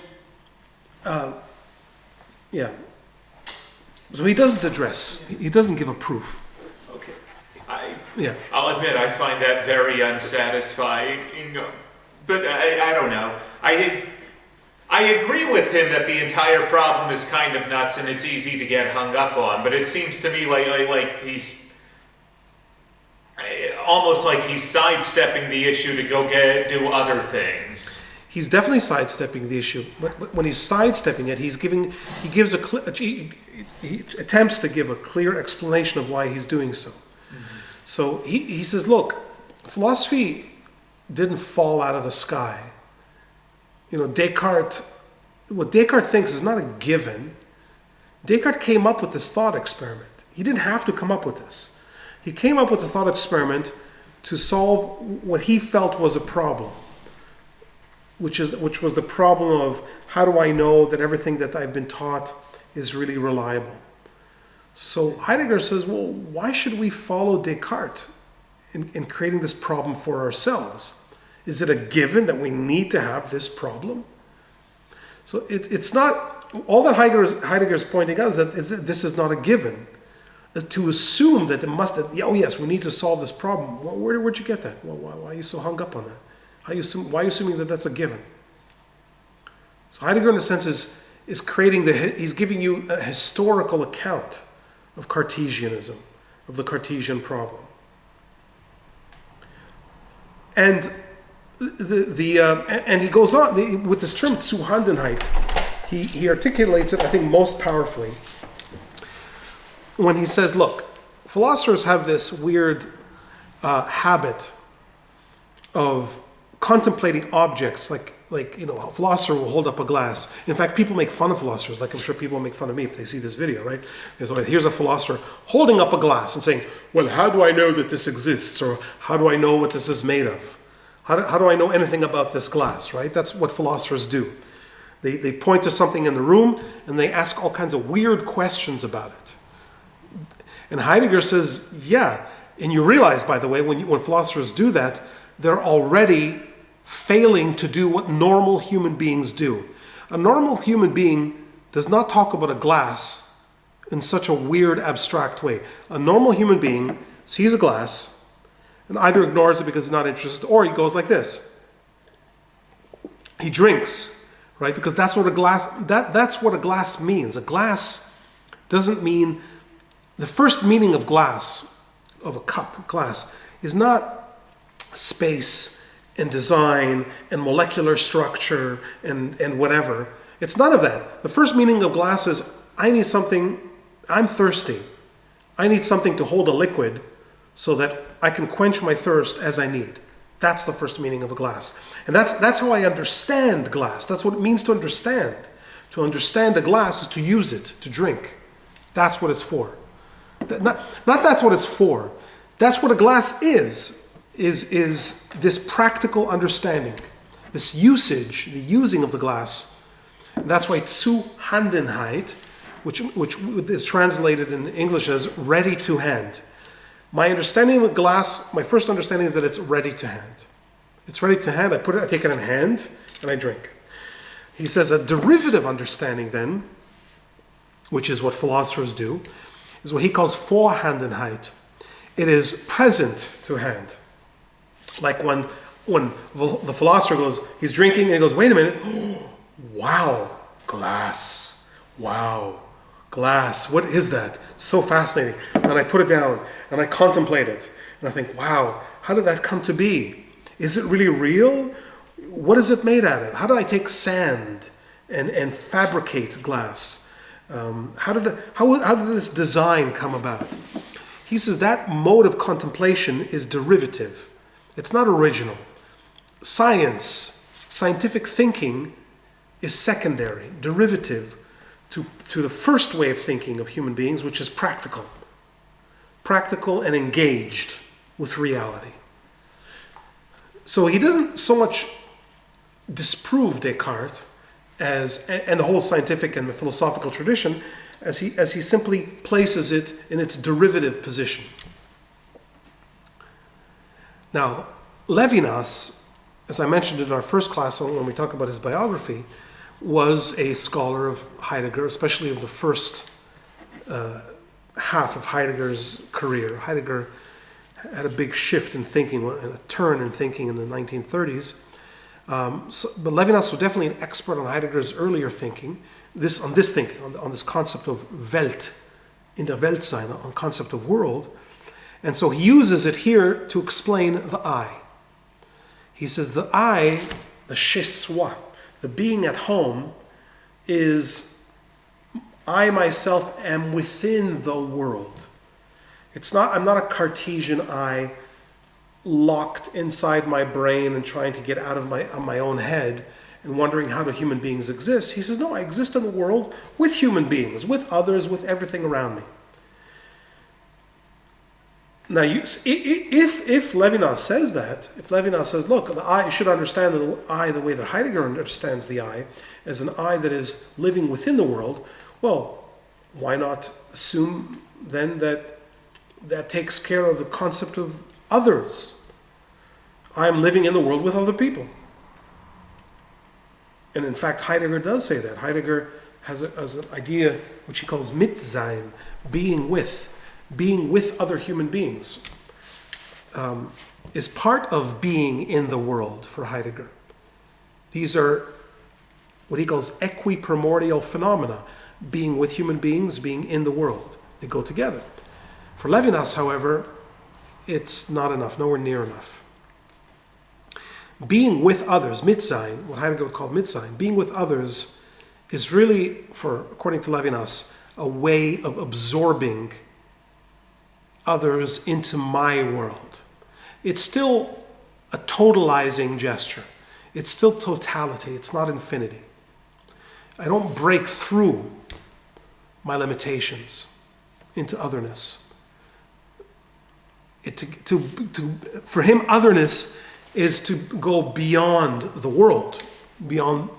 A: so he doesn't give a proof.
B: Okay. I'll admit I find that very unsatisfying, but I don't know. I agree with him that the entire problem is kind of nuts and it's easy to get hung up on, but it seems to me like he's almost like he's sidestepping the issue to go do other things.
A: He's definitely sidestepping the issue, but when he's sidestepping it, he attempts to give a clear explanation of why he's doing so. Mm-hmm. So he says, look, philosophy didn't fall out of the sky. What Descartes thinks is not a given. Descartes came up with this thought experiment. He didn't have to come up with this. He came up with a thought experiment to solve what he felt was a problem, which was the problem of how do I know that everything that I've been taught is really reliable. So Heidegger says, well, why should we follow Descartes in creating this problem for ourselves? Is it a given that we need to have this problem? So it's not, all that Heidegger is pointing out is that this is not a given. To assume that yes, we need to solve this problem. Well, where'd you get that? Well, why are you so hung up on that? Why are you assuming that that's a given? So Heidegger, in a sense, is creating he's giving you a historical account of Cartesianism, of the Cartesian problem. And and he goes on with this term Zuhandenheit. He articulates it, I think, most powerfully when he says, look, philosophers have this weird habit of contemplating objects, like a philosopher will hold up a glass. In fact, people make fun of philosophers, like I'm sure people will make fun of me if they see this video, right? Here's a philosopher holding up a glass and saying, well, how do I know that this exists? Or how do I know what this is made of? How do I know anything about this glass, right? That's what philosophers do. They point to something in the room and they ask all kinds of weird questions about it. And Heidegger says, yeah, and you realize, by the way, when philosophers do that, they're already failing to do what normal human beings do. A normal human being does not talk about a glass in such a weird, abstract way. A normal human being sees a glass and either ignores it because he's not interested, or he goes like this. He drinks, right? Because that's what a glass means. A glass doesn't mean, the first meaning of glass, of a cup, glass, is not space and design and molecular structure and whatever. It's none of that. The first meaning of glass is, I need something I'm thirsty. I need something to hold a liquid so that I can quench my thirst as I need. That's the first meaning of a glass. And that's how I understand glass. That's what it means to understand. To understand a glass is to use it, to drink. That's what it's for. Not that's what it's for. That's what a glass is this practical understanding. This usage, the using of the glass. And that's why Zuhandenheit, which is translated in English as ready to hand. My understanding of glass, my first understanding is that it's ready to hand. It's ready to hand. I take it in hand and I drink. He says a derivative understanding then, which is what philosophers do, is what he calls Vorhandenheit. It is present to hand. Like when the philosopher goes, he's drinking and he goes, wait a minute, wow, glass, wow, glass, what is that? So fascinating. And I put it down and I contemplate it and I think, wow, how did that come to be? Is it really real? What is it made out of? How did I take sand and fabricate glass? How did this design come about? He says that mode of contemplation is derivative. It's not original. Scientific thinking is secondary, derivative to the first way of thinking of human beings, which is practical. Practical and engaged with reality. So he doesn't so much disprove Descartes and the whole scientific and the philosophical tradition as he simply places it in its derivative position. Now, Levinas, as I mentioned in our first class when we talked about his biography, was a scholar of Heidegger, especially of the first half of Heidegger's career. Heidegger had a big shift in thinking, a turn in thinking in the 1930s. But Levinas was definitely an expert on Heidegger's earlier thinking, on this concept of Welt, in der Weltsein, on concept of world. And so he uses it here to explain the I. He says the I, the chez soi, the being at home, is I myself am within the world. I'm not a Cartesian I locked inside my brain and trying to get out of my own head and wondering how do human beings exist. He says, no, I exist in the world with human beings, with others, with everything around me. Now, if Levinas says that, if Levinas says, look, the I, you should understand the I the way that Heidegger understands the I, as an I that is living within the world, well, why not assume then that takes care of the concept of others? I am living in the world with other people. And in fact, Heidegger does say that. Heidegger has an idea which he calls Mitsein, being with other human beings, is part of being in the world for Heidegger. These are what he calls equiprimordial phenomena, being with human beings, being in the world. They go together. For Levinas, however, it's not enough, nowhere near enough. Being with others, Mitsein, what Heidegger would call Mitsein, being with others is really, according to Levinas, a way of absorbing others into my world. It's still a totalizing gesture. It's still totality. It's not infinity. I don't break through my limitations into otherness. For him, otherness is to go beyond the world, beyond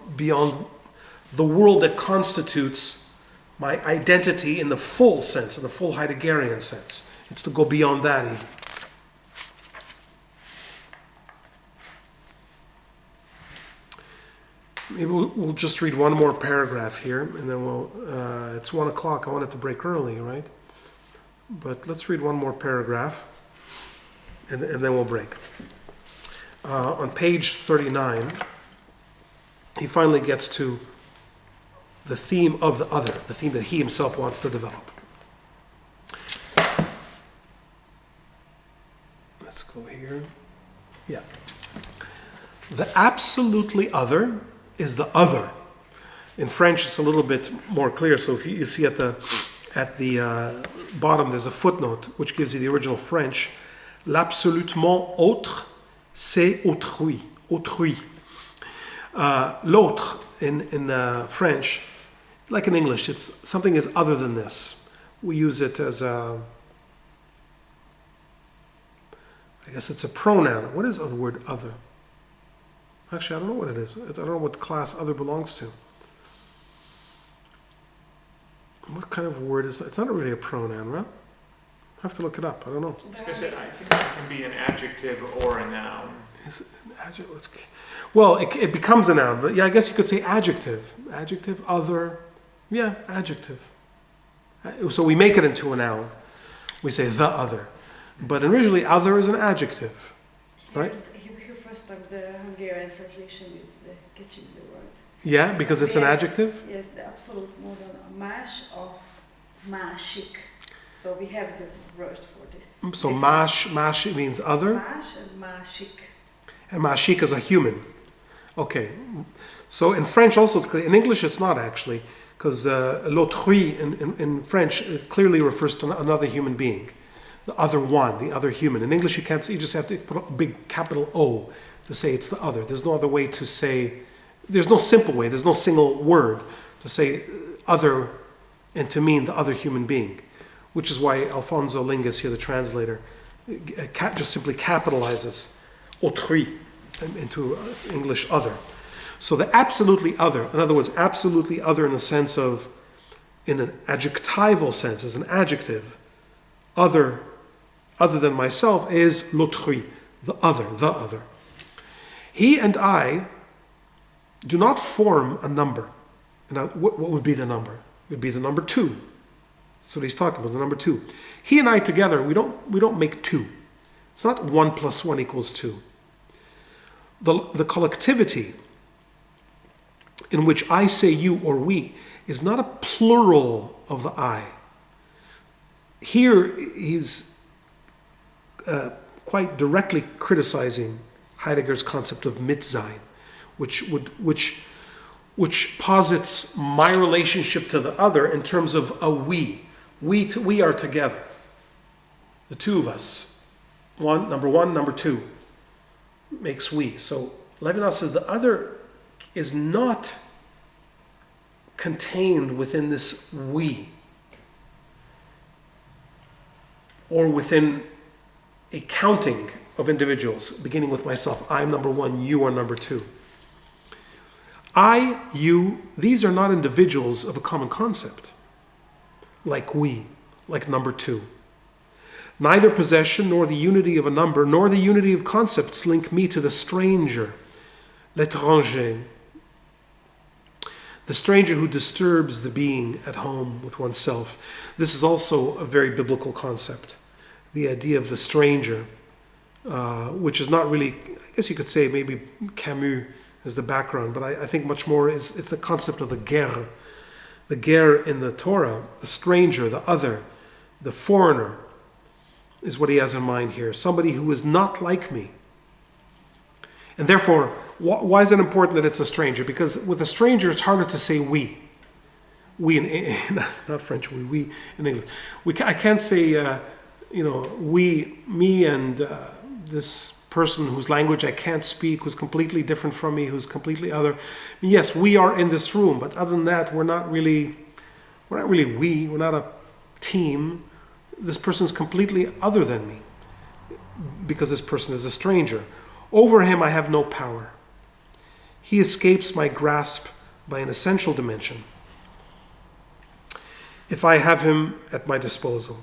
A: the world that constitutes my identity in the full sense, in the full Heideggerian sense. It's to go beyond that even. Maybe we'll just read one more paragraph here, and then it's 1 o'clock. I wanted to break early, right? But let's read one more paragraph, and then we'll break. On page 39, he finally gets to the theme of the other, the theme that he himself wants to develop. Let's go here. Yeah. The absolutely other is the other. In French, it's a little bit more clear. So if you see at the at the bottom, there's a footnote which gives you the original French. L'absolutement autre, c'est autrui. Autrui. L'autre in French, like in English, it's something is other than this. We use it as a, I guess it's a pronoun. What is the word other? Actually, I don't know what it is. I don't know what class other belongs to. What kind of word is that? It's not really a pronoun, right? I have to look it up. I don't know.
B: I think it can be an adjective or a noun.
A: Is it an adjective? Well, it becomes a noun, but yeah, I guess you could say adjective. Adjective, other. Yeah, adjective. So we make it into a noun. We say the other. But originally, other is an adjective, right?
C: Here first time the Hungarian translation is catching the word.
A: Yeah, because it's an adjective?
C: Yes, the absolute modern más or másik. So we have the word for this.
A: So más means other?
C: Más and másik.
A: And mashik is a human. Okay. So in French also, it's clear. In English it's not actually, because l'autrui in French, it clearly refers to another human being. The other one, the other human. In English you can't say, you just have to put a big capital O to say it's the other. There's no other way to say, there's no simple way, there's no single word to say other and to mean the other human being. Which is why Alfonso Lingus here, the translator, just simply capitalizes autrui into English other. So the absolutely other, in other words, absolutely other in the sense of, in an adjectival sense, as an adjective, other than myself is l'autrui, the other. He and I do not form a number. Now, what would be the number? It would be the number 2. That's what he's talking about, the number 2. He and I together, we don't make 2. It's not 1 plus 1 equals 2. The collectivity in which I say you or we is not a plural of the I. Here he's quite directly criticizing Heidegger's concept of Mitsein, which posits my relationship to the other in terms of a we. We are together. The two of us. Number one, number 2 makes we. So Levinas says the other is not contained within this we, or within a counting of individuals, beginning with myself. I'm number 1, you are number 2. I, you, these are not individuals of a common concept, like we, like number 2. Neither possession nor the unity of a number, nor the unity of concepts link me to the stranger, l'étranger, the stranger who disturbs the being at home with oneself. This is also a very biblical concept, the idea of the stranger, which is not really, I guess you could say maybe Camus is the background, but I think much more it's the concept of the ger. The ger in the Torah, the stranger, the other, the foreigner, is what he has in mind here. Somebody who is not like me. And therefore, why is it important that it's a stranger? Because with a stranger, it's harder to say we. We in not French, we in English. I can't say, we, me, and this person whose language I can't speak, who's completely different from me, who's completely other. Yes, we are in this room, but other than that, we're not really we. We're not a team. This person is completely other than me, because this person is a stranger. Over him I have no power. He escapes my grasp by an essential dimension, if I have him at my disposal.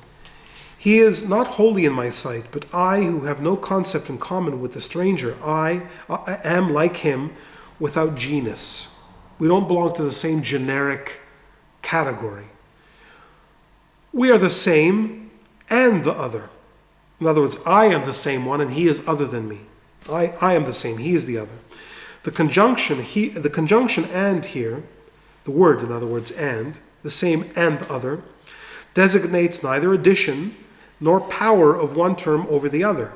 A: He is not wholly in my sight, but I, who have no concept in common with the stranger, I am like him without genus. We don't belong to the same generic category. We are the same and the other. In other words, I am the same one and he is other than me. I am the same, he is the other. The conjunction and here, the word, in other words, and, the same and the other, designates neither addition nor power of one term over the other.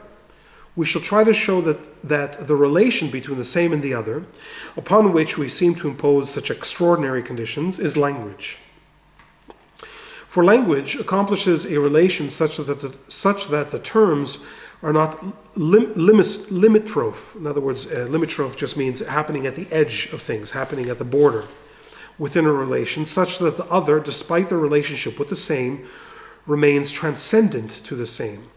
A: We shall try to show that the relation between the same and the other, upon which we seem to impose such extraordinary conditions, is language. For language accomplishes a relation such that the terms are not limitroph. In other words, limitroph just means happening at the edge of things, happening at the border within a relation, such that the other, despite the relationship with the same, remains transcendent to the same.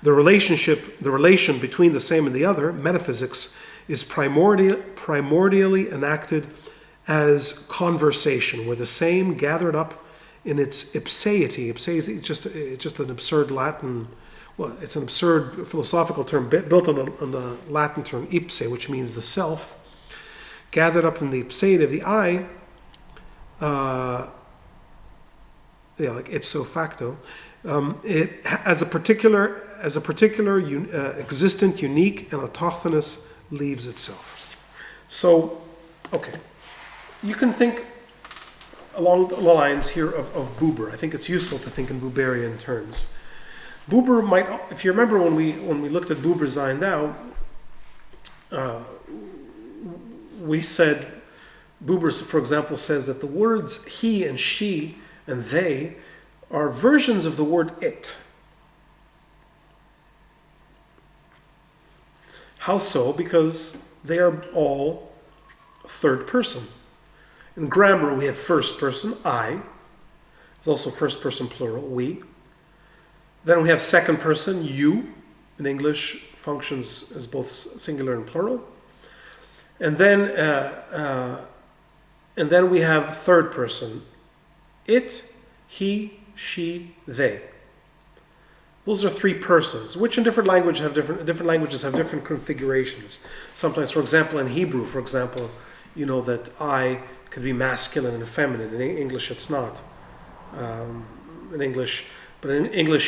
A: The relation between the same and the other, metaphysics, is primordially enacted as conversation, where the same gathered up in its ipseity. Ipseity is just an absurd Latin, well, it's an absurd philosophical term built on the Latin term ipse, which means the self, gathered up in the ipseity of the I, like ipso facto, it as a particular existent, unique, and autochthonous leaves itself. So, okay, you can think along the lines here of Buber. I think it's useful to think in Buberian terms. Buber might, if you remember when we looked at Buber's Sein Thou, we said, Buber, for example, says that the words he and she and they are versions of the word it. How so? Because they are all third person. In grammar, we have first person, I. There's also first person plural, we. Then we have second person, you. In English, functions as both singular and plural. And then we have third person, it, he, she, they. Those are three persons, which in different languages have different configurations. Sometimes, for example, in Hebrew, you know that I could be masculine and feminine. In English, it's not. In English,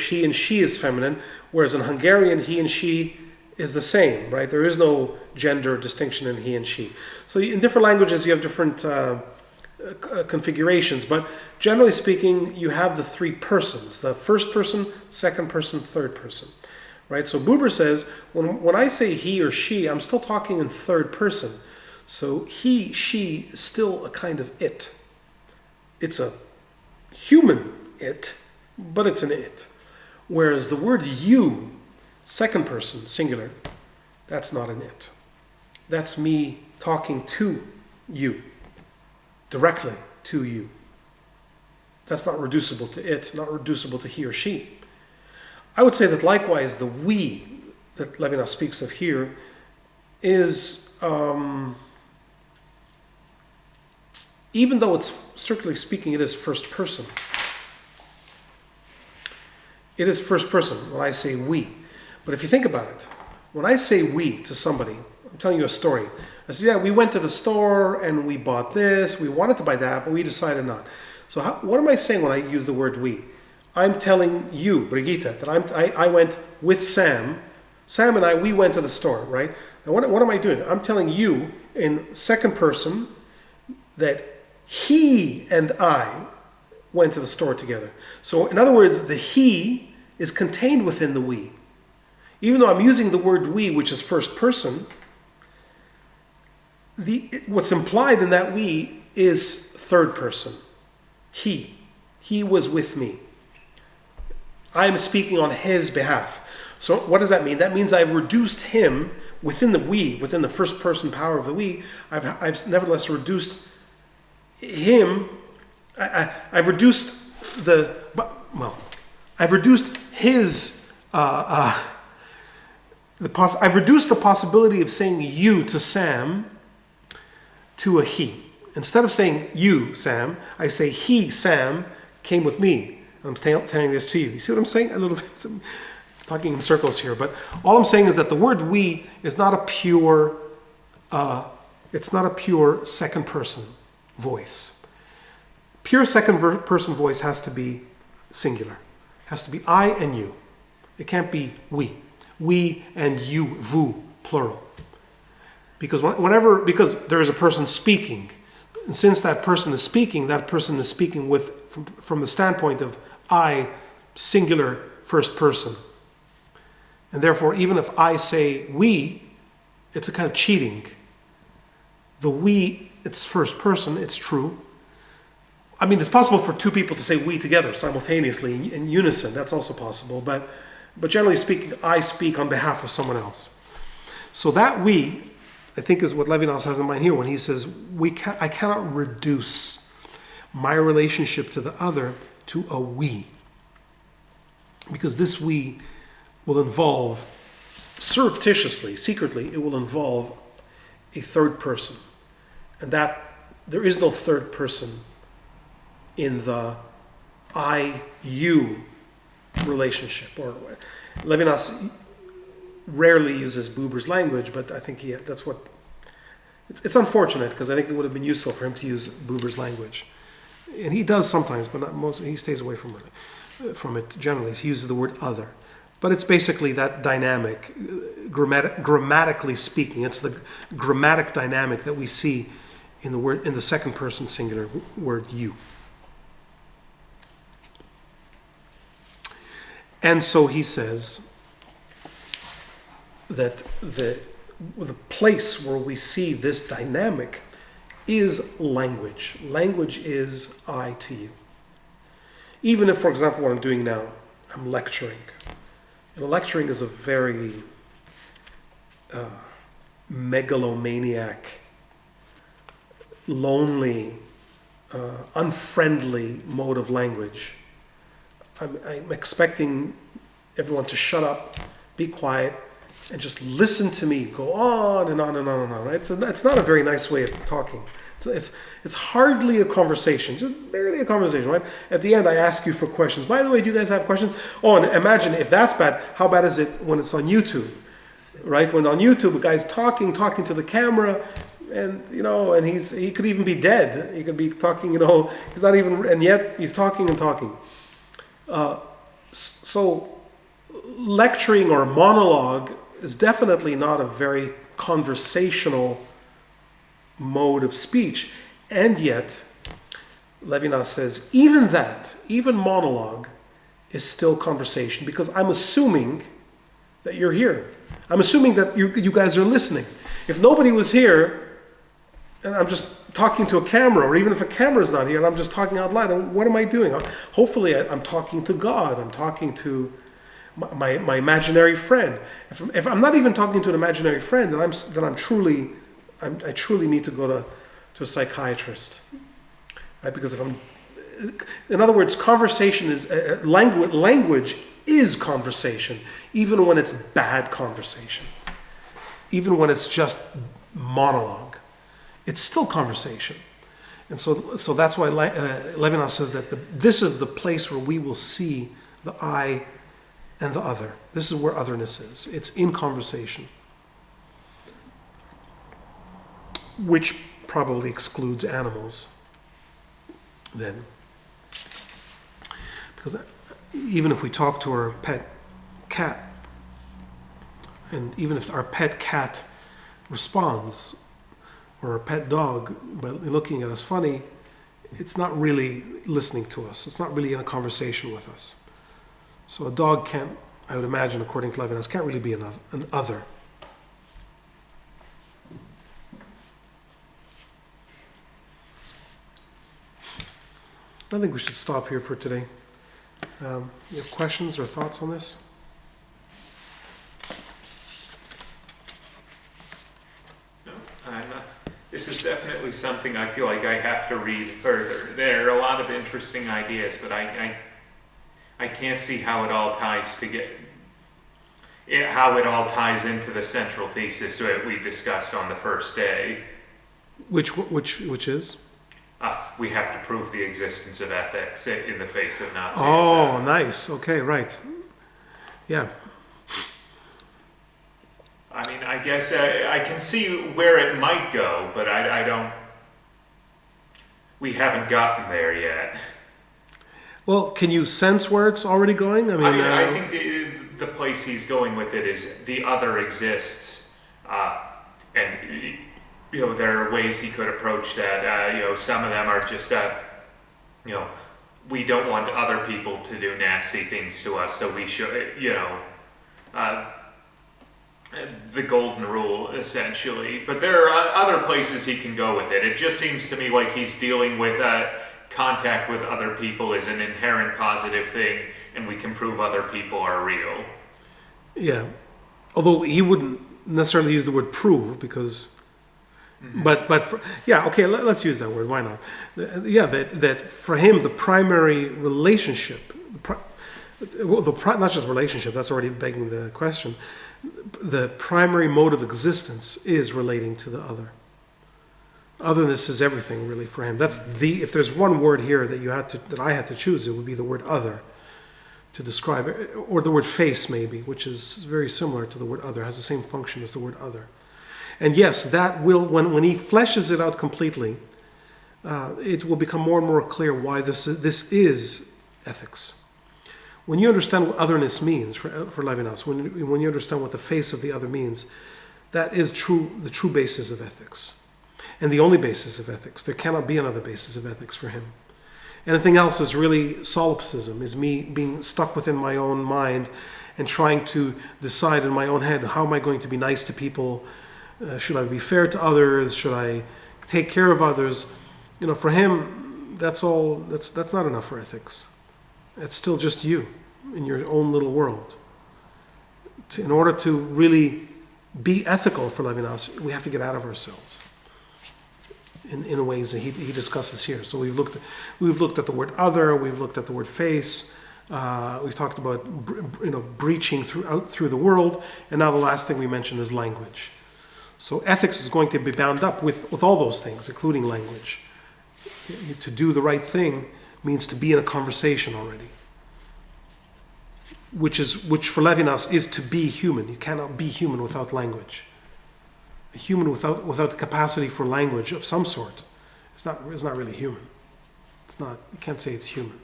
A: he and she is feminine, whereas in Hungarian, he and she is the same, right? There is no gender distinction in he and she. So in different languages, you have different configurations, but generally speaking, you have the three persons: the first person, second person, third person, right? So Buber says, when I say he or she, I'm still talking in third person. So he, she is still a kind of it. It's a human it, but it's an it. Whereas the word you, second person, singular, that's not an it. That's me talking to you, directly to you. That's not reducible to it, not reducible to he or she. I would say that likewise the we that Levinas speaks of here is, even though it's strictly speaking, it is first person. It is first person when I say we. But if you think about it, when I say we to somebody, I'm telling you a story. I said, yeah, we went to the store and we bought this, we wanted to buy that, but we decided not. So what am I saying when I use the word we? I'm telling you, Brigitte, that I went with Sam. Sam and I, we went to the store, right? Now what am I doing? I'm telling you in second person that he and I went to the store together. So in other words, the he is contained within the we. Even though I'm using the word we, which is first person, what's implied in that we is third person. He was with me. I'm speaking on his behalf. So what does that mean? That means I've reduced him within the we, within the first person power of the we. I've nevertheless reduced him. I've reduced I've reduced his. I've reduced the possibility of saying you to Sam to a he. Instead of saying you, Sam, I say he, Sam, came with me. I'm telling this to you. You see what I'm saying? A little bit. I'm talking in circles here, but all I'm saying is that the word we is not a pure. It's not a pure second person voice. Pure second person voice has to be singular. Has to be I and you. It can't be we. We and you, vous, plural. Because because there is a person speaking, and since that person is speaking from the standpoint of I, singular, first person. And therefore, even if I say we, it's a kind of cheating. The we, it's first person, it's true. I mean, it's possible for two people to say we together simultaneously in unison. That's also possible. But generally speaking, I speak on behalf of someone else. So that we, I think, is what Levinas has in mind here when he says I cannot reduce my relationship to the other to a we, because this we will involve surreptitiously, secretly, it will involve a third person, and that there is no third person in the I-you relationship. Or Levinas rarely uses Buber's language, but I think that's what it's unfortunate, because I think it would have been useful for him to use Buber's language, and he does sometimes, but not most. He stays away from it generally. He uses the word other, but it's basically that dynamic, grammatically speaking. It's the grammatic dynamic that we see in the second person singular word you. And so he says that the place where we see this dynamic is language. Language is I to you. Even if, for example, what I'm doing now, I'm lecturing. And lecturing is a very megalomaniac, lonely, unfriendly mode of language. I'm expecting everyone to shut up, be quiet, and just listen to me go on and on and on and on, right? So that's not a very nice way of talking. It's hardly a conversation, just barely a conversation, right? At the end, I ask you for questions. By the way, do you guys have questions? Oh, and imagine if that's bad, how bad is it when it's on YouTube, right? When on YouTube, a guy's talking to the camera, and and he could even be dead. He could be talking, he's not even, and yet he's talking and talking. So lecturing or monologue is definitely not a very conversational mode of speech. And yet, Levinas says, even monologue is still conversation, because I'm assuming that you're here. I'm assuming that you guys are listening. If nobody was here, and I'm just talking to a camera, or even if a camera's not here, and I'm just talking out loud, then what am I doing? Hopefully I'm talking to God. I'm talking to my imaginary friend. If I'm not even talking to an imaginary friend, then I truly need to go to a psychiatrist, right? Because in other words, conversation is language is conversation, even when it's bad conversation, even when it's just monologue, it's still conversation. And so that's why Levinas says that this is the place where we will see the I and the other. This is where otherness is. It's in conversation, which probably excludes animals then. Because even if we talk to our pet cat, and even if our pet cat responds, or our pet dog, by looking at us funny, it's not really listening to us. It's not really in a conversation with us. So a dog can't, I would imagine, according to Levinas, can't really be an other. I think we should stop here for today. You have questions or thoughts on this?
B: No, this is definitely something I feel like I have to read further. There are a lot of interesting ideas, but I can't see how it all ties how it all ties into the central thesis that we discussed on the first day.
A: Which is?
B: We have to prove the existence of ethics in the face of Nazism.
A: Oh, nice. Okay, right. Yeah.
B: I mean, I guess I can see where it might go, but I don't. We haven't gotten there yet.
A: Well, can you sense where it's already going?
B: I think the place he's going with it is the other exists, and there are ways he could approach that. Some of them are just we don't want other people to do nasty things to us, so we should, the golden rule, essentially. But there are other places he can go with it. It just seems to me like he's dealing with contact with other people is an inherent positive thing, and we can prove other people are real.
A: Yeah. Although he wouldn't necessarily use the word prove because, yeah, okay, let's use that word. Why not? Yeah, that for him the primary relationship, not just relationship. That's already begging the question. The primary mode of existence is relating to the other. Otherness is everything really for him. If there's one word here that I had to choose, it would be the word other to describe it, or the word face maybe, which is very similar to the word other, has the same function as the word other. And yes, that will, when he fleshes it out completely, it will become more and more clear why this is ethics. When you understand what otherness means for Levinas, when you understand what the face of the other means, that is the true basis of ethics. And the only basis of ethics. There cannot be another basis of ethics for him. Anything else is really solipsism, is me being stuck within my own mind and trying to decide in my own head, how am I going to be nice to people? Should I be fair to others? Should I take care of others? For him, that's not enough for ethics. It's still just you in your own little world. In order to really be ethical for Levinas, we have to get out of ourselves. In ways that he discusses here. So we've looked at the word other, we've looked at the word face, we've talked about breaching through the world, and now the last thing we mentioned is language. So ethics is going to be bound up with all those things, including language. To do the right thing means to be in a conversation already, which for Levinas is to be human. You cannot be human without language. A human without the capacity for language of some sort is not really human. It's not. You can't say it's human.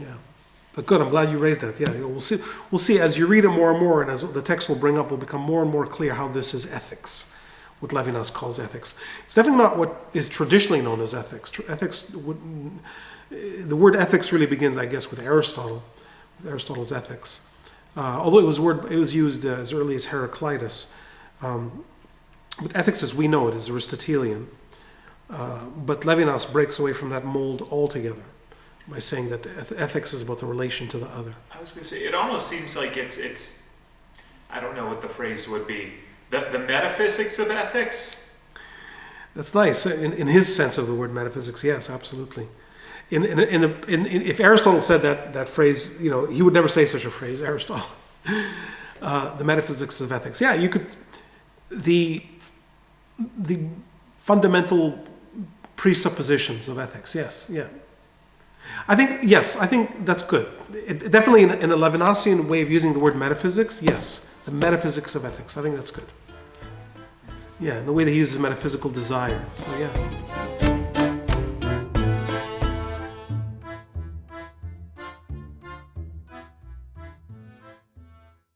A: Yeah, but good. I'm glad you raised that. Yeah, we'll see. We'll see as you read it more and more, and as the text will bring up, will become more and more clear how this is ethics. What Levinas calls ethics. It's definitely not what is traditionally known as ethics. The word ethics really begins, I guess, with Aristotle, with Aristotle's Ethics. Although it was used as early as Heraclitus. But ethics as we know it is Aristotelian. But Levinas breaks away from that mold altogether by saying that ethics is about the relation to the other.
B: I was going to say, it almost seems like it's I don't know what the phrase would be, the metaphysics of ethics?
A: That's nice. In his sense of the word metaphysics, yes, absolutely. If Aristotle said that phrase, he would never say such a phrase, Aristotle. The metaphysics of ethics. Yeah, you could. The fundamental presuppositions of ethics. Yes, yeah. I think that's good. Definitely in a Levinasian way of using the word metaphysics. Yes, the metaphysics of ethics. I think that's good. Yeah, and the way that he uses metaphysical desire. So yeah.